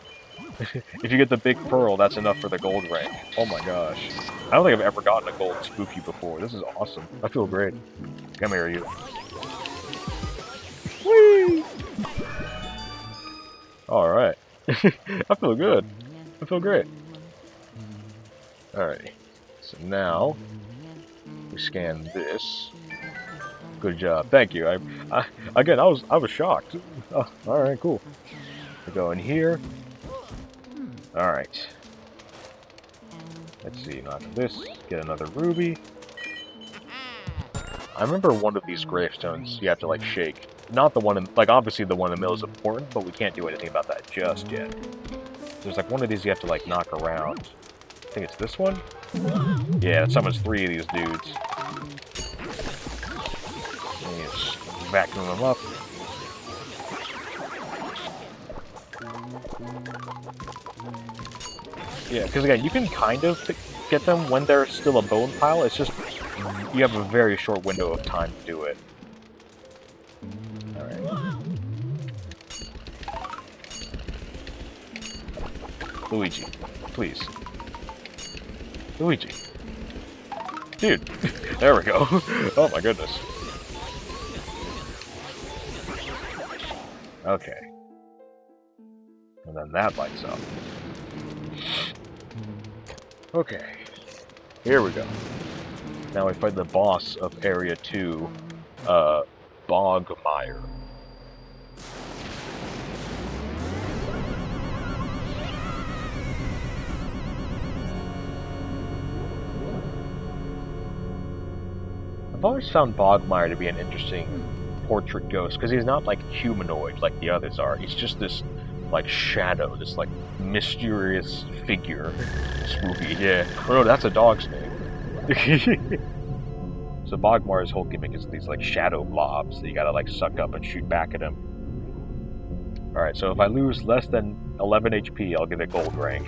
If you get the big pearl, that's enough for the gold rank. Oh my gosh. I don't think I've ever gotten a gold spooky before. This is awesome. I feel great. Come here, you. Whee! Alright. I feel good. I feel great. Alrighty. So now, we scan this. Good job. Thank you. Again, I was shocked. Oh, alright, cool. We go in here. Alright. Let's see, knock this, get another ruby. I remember one of these gravestones you have to, like, shake. Not the one in, like, obviously the one in the middle is important, but we can't do anything about that just yet. There's, like, one of these you have to, like, knock around. I think it's this one? Yeah, it summons 3 of these dudes. And you just vacuum them up. Yeah, because again, you can kind of get them when they're still a bone pile. It's just you have a very short window of time to do it. Alright. Luigi, please. Luigi. Dude, there we go. Oh my goodness. Okay. And then that lights up. Okay. Here we go. Now we fight the boss of Area 2, Bogmire. I've always found Bogmire to be an interesting portrait ghost, because he's not like humanoid like the others are. He's just this like shadow, this like mysterious figure. Spooky, yeah. Oh no, that's a dog's name. So Bogmire's whole gimmick is these like shadow blobs that you gotta like suck up and shoot back at him. Alright, so if I lose less than 11 HP, I'll get a gold rank.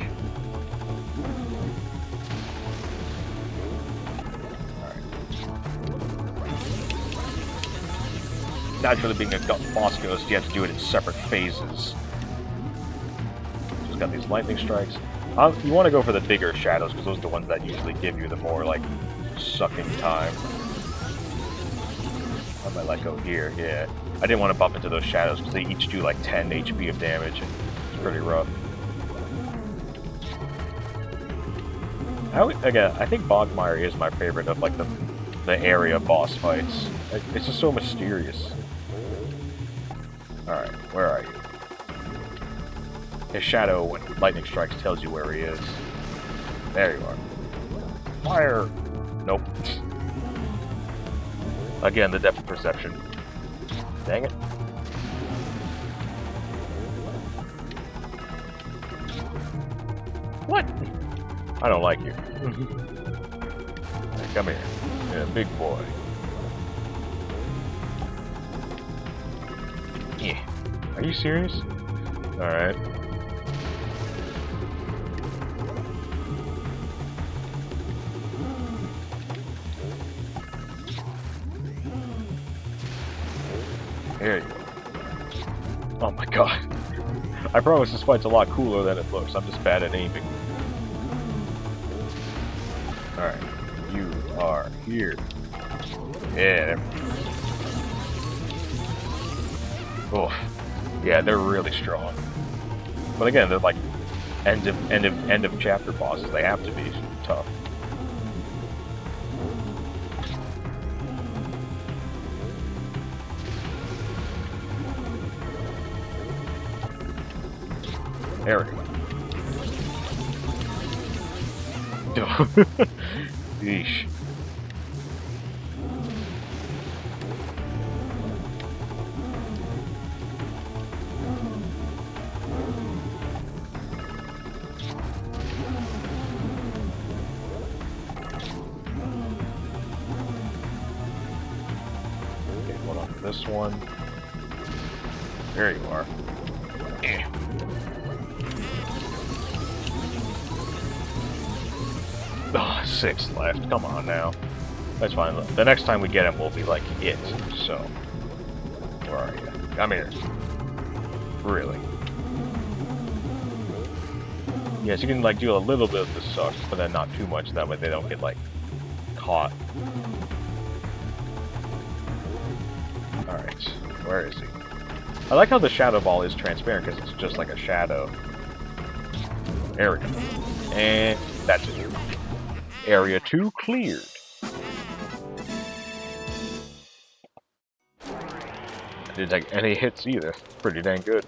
Naturally, being a boss ghost, you have to do it in separate phases. Just got these lightning strikes. You want to go for the bigger shadows, because those are the ones that usually give you the more, like, sucking time. I might let go here, yeah. I didn't want to bump into those shadows, because they each do, like, 10 HP of damage, and it's pretty rough. Again, I think Bogmire is my favorite of, like, the area boss fights. It's just so mysterious. Alright, where are you? His shadow, when lightning strikes, tells you where he is. There you are. Fire! Nope. Again, the depth of perception. Dang it. What? I don't like you. Hey, come here. Yeah, big boy. Yeah. Are you serious? Alright. There you go. Oh my god. I promise this fight's a lot cooler than it looks. I'm just bad at aiming. Alright. You are here. Yeah. Oh. Yeah, they're really strong. But again, they're like end of chapter bosses. They have to be tough. There we go. Yeesh. Okay, hold on to this one. There you are. Yeah. Oh, 6 left. Come on now. That's fine. The next time we get him, we'll be like it. So, where are you? Come here. Really? Yes, you can like do a little bit of the sucks, but then not too much. That way they don't get like caught. All right, where is he? I like how the shadow ball is transparent because it's just like a shadow. There we go. And that's it. Area 2 cleared. I didn't take any hits either. Pretty dang good.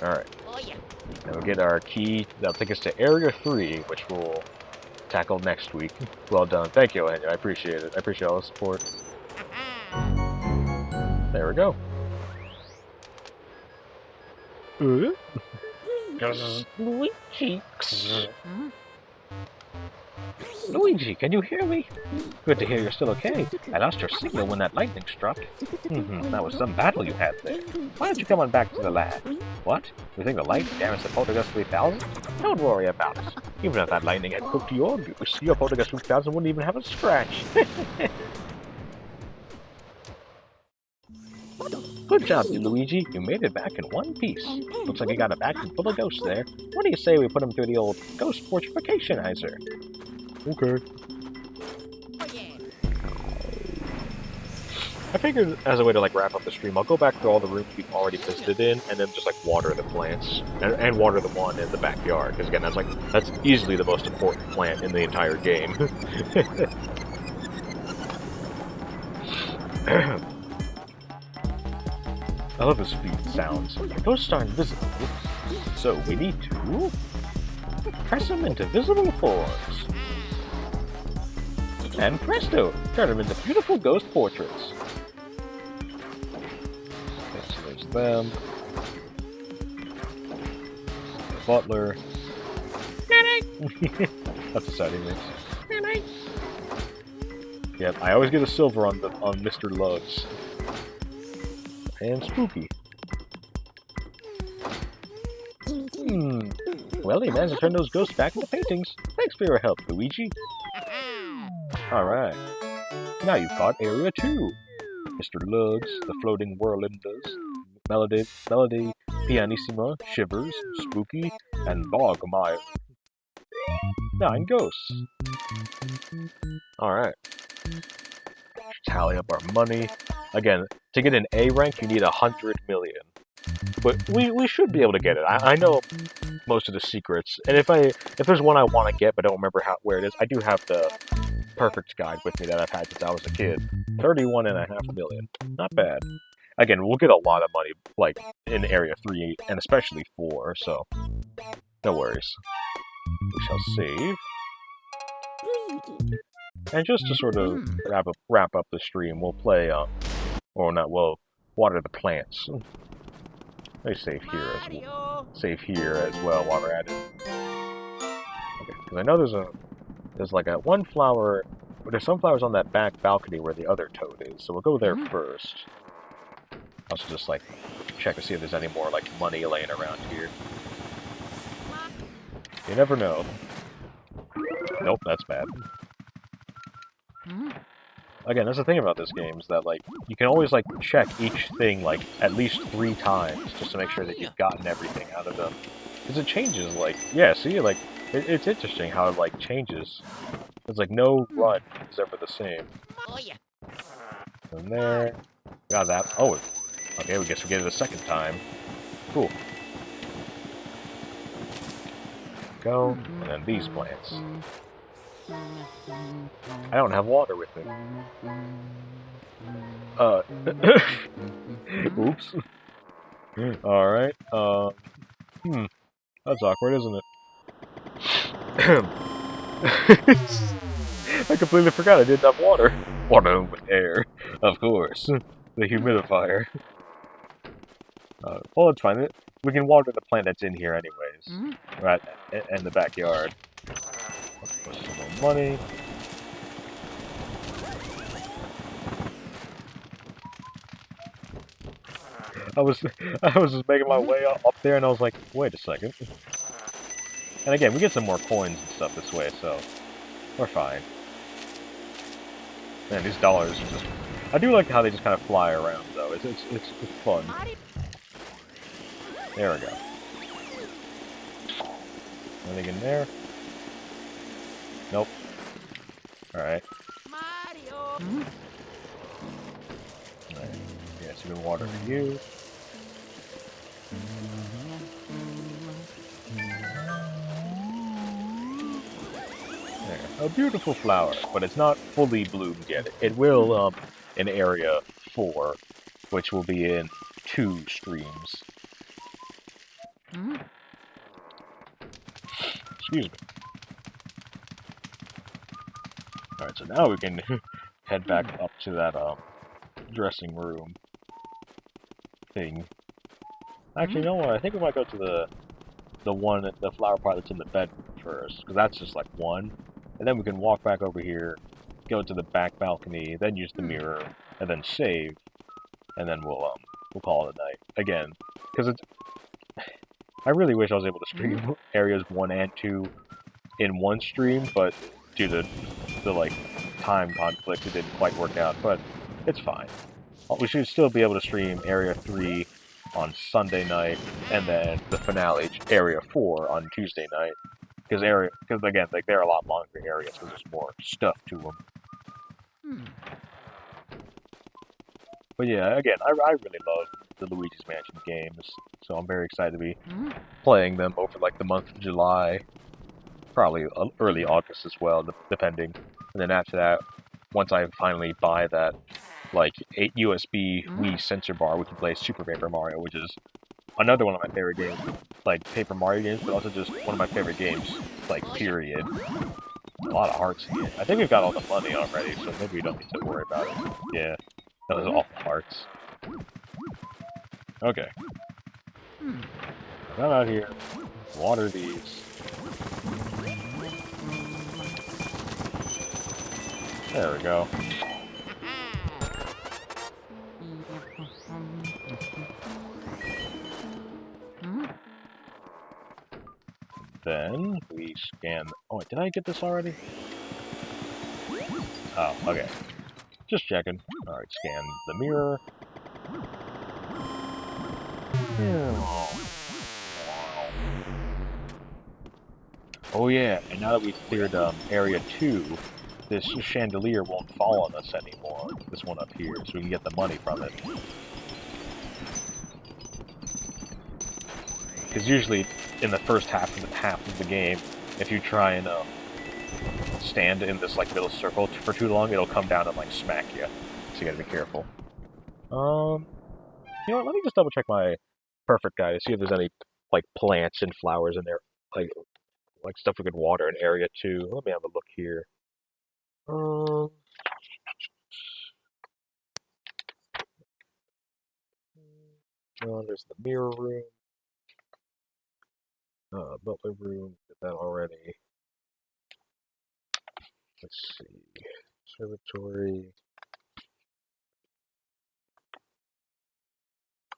Alright. Oh yeah. Now we'll get our key. That'll take us to Area 3, which we'll tackle next week. Well done. Thank you, Anya. I appreciate it. I appreciate all the support. There we go. Luigi. Luigi, can you hear me? Good to hear you're still okay. I lost your signal when that lightning struck. That was some battle you had there. Why don't you come on back to the lab? What? You think the light damaged the Poltergust 3000? Don't worry about it. Even if that lightning had cooked your goose, your Poltergust 3000 wouldn't even have a scratch. Good job, Luigi. You made it back in one piece. Looks like you got a vacuum full of ghosts there. What do you say we put them through the old ghost fortificationizer? Okay. Oh yeah. I figured as a way to like wrap up the stream, I'll go back through all the rooms we've already visited in, and then just like water the plants and water the one in the backyard. Because again, that's easily the most important plant in the entire game. I love his feet sounds. Ghosts are invisible, so we need to press them into visible forms. And presto, turn them into beautiful ghost portraits. Okay, so there's them. The butler. That's a setting mix. Yep, I always get a silver on Mr. Loves. And spooky. Well, you managed to turn those ghosts back into paintings. Thanks for your help, Luigi. Alright. Now you've got Area 2. Mr. Lugs, the Floating Whirlindas, Melody, Pianissima, Shivers, Spooky, and Bogmire. 9 ghosts. Alright. Tally up our money. Again, to get an A rank, you need 100 million. But we should be able to get it. I know most of the secrets, and if there's one I want to get but don't remember where it is, I do have the perfect guide with me that I've had since I was a kid. 31.5 million. Not bad. Again, we'll get a lot of money, like, in Area 3, and especially 4, so no worries. We shall save. And just to sort of wrap up the stream, we'll play, we'll water the plants. Let me save here as well while we're at it. Okay, because I know there's like one flower, but there's some flowers on that back balcony where the other toad is, so we'll go there first. Also just like check to see if there's any more like money laying around here. You never know. Nope, that's bad. Again, that's the thing about this game, is that, like, you can always, like, check each thing, like, at least 3 times, just to make sure that you've gotten everything out of them. Because it changes, like, yeah, see, like, it's interesting how it, like, changes. It's like, no run is ever the same. Oh yeah. And there. Got that. Oh, okay, we guess we get it a second time. Cool. Go, and then these plants. I don't have water with me. Oops. Alright, that's awkward, isn't it? I completely forgot I didn't have water. Water with air, of course. The humidifier. Well, it's fine. We can water the plant that's in here anyways. Right, in the backyard. Some more money. I was just making my way up there, and I was like, wait a second. And again, we get some more coins and stuff this way, so we're fine. Man, these dollars are just... I do like how they just kind of fly around, though. It's fun. There we go. Anything in there? Nope. Alright. Mario. Alright. Yeah, so we can water for you. There. A beautiful flower, but it's not fully bloomed yet. It will, in Area 4, which will be in 2 streams. Excuse me. Alright, so now we can head back up to that, dressing room thing. Actually, you know what? I think we might go to the flower pot that's in the bedroom first, because that's just like one. And then we can walk back over here, go to the back balcony, then use the mirror, and then save, and then we'll call it a night. Again, because it's... I really wish I was able to stream areas 1 and 2 in one stream, but due to the like time conflict, it didn't quite work out. But it's fine. we should still be able to stream Area 3 on Sunday night, and then the finale, Area 4, on Tuesday night. Because again, like they're a lot longer areas, so there's more stuff to them. Hmm. But yeah, again, I really love the Luigi's Mansion games, so I'm very excited to be Hmm. playing them over like the month of July, probably early August as well, depending. And then after that, once I finally buy that like 8 USB Wii sensor bar, we can play Super Paper Mario, which is another one of my favorite games, like Paper Mario games, but also just one of my favorite games, like period. A lot of hearts in it. I think we've got all the money already, so maybe we don't need to worry about it. Yeah, those are all hearts. Okay. Come out here. Water these. There we go. Then we scan. Oh, wait, did I get this already? Oh, okay. Just checking. Alright, scan the mirror. Oh yeah, and now that we've cleared Area 2, this chandelier won't fall on us anymore. This one up here, so we can get the money from it. Because usually, in the first half of the game, if you try and stand in this like middle circle for too long, it'll come down and like smack you. So you gotta be careful. You know what? Let me just double check my perfect guide to see if there's any like plants and flowers in there, like stuff we could water in Area 2. Let me have a look here. There's the mirror room. Butler room. Did that already. Let's see. Observatory.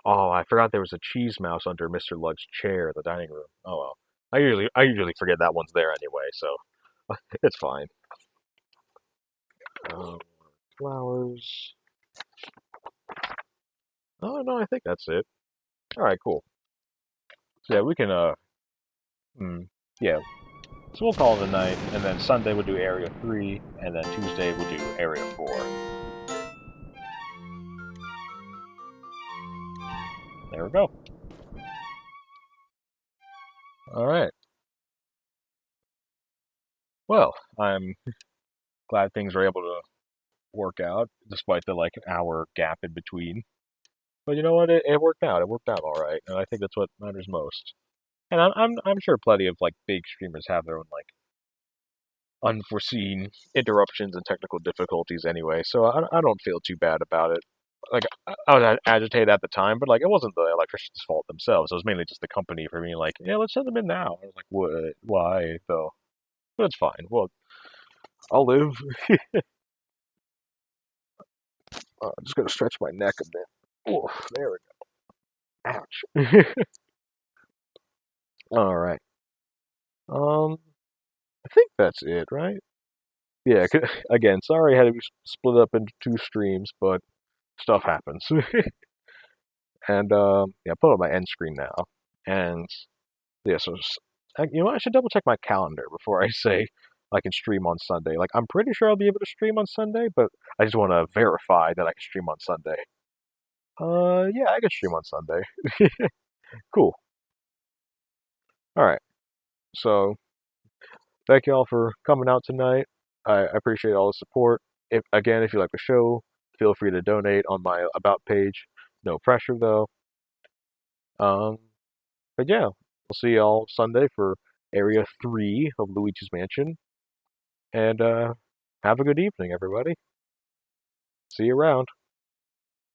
Oh, I forgot there was a cheese mouse under Mr. Lugg's chair in the dining room. Oh well. I usually forget that one's there anyway, so it's fine. Flowers. Oh no, I think that's it. All right, cool. So yeah, we can yeah. So we'll call it a night, and then Sunday we'll do Area 3, and then Tuesday we'll do Area 4. There we go. Alright. Well, I'm glad things were able to work out, despite the like hour gap in between. But you know what? It worked out. It worked out alright, and I think that's what matters most. And I'm sure plenty of like big streamers have their own like unforeseen interruptions and technical difficulties anyway, so I don't feel too bad about it. Like, I was agitated at the time, but like, it wasn't the electrician's fault themselves. It was mainly just the company for being like, yeah, let's send them in now. I was like, what? Why, though? But it's fine. Well, I'll live. I'm just gonna stretch my neck a bit. Oh, there we go. Ouch. All right. I think that's it, right? Yeah. Again, sorry I had to be split up into 2 streams, but stuff happens. And yeah, put on my end screen now. And yeah, so you know what? I should double check my calendar before I say I can stream on Sunday. Like, I'm pretty sure I'll be able to stream on Sunday, but I just want to verify that I can stream on Sunday. Yeah, I can stream on Sunday. Cool. All right. So, thank you all for coming out tonight. I appreciate all the support. If you like the show, feel free to donate on my About page. No pressure, though. But yeah, we'll see y'all Sunday for Area 3 of Luigi's Mansion. And have a good evening, everybody. See you around.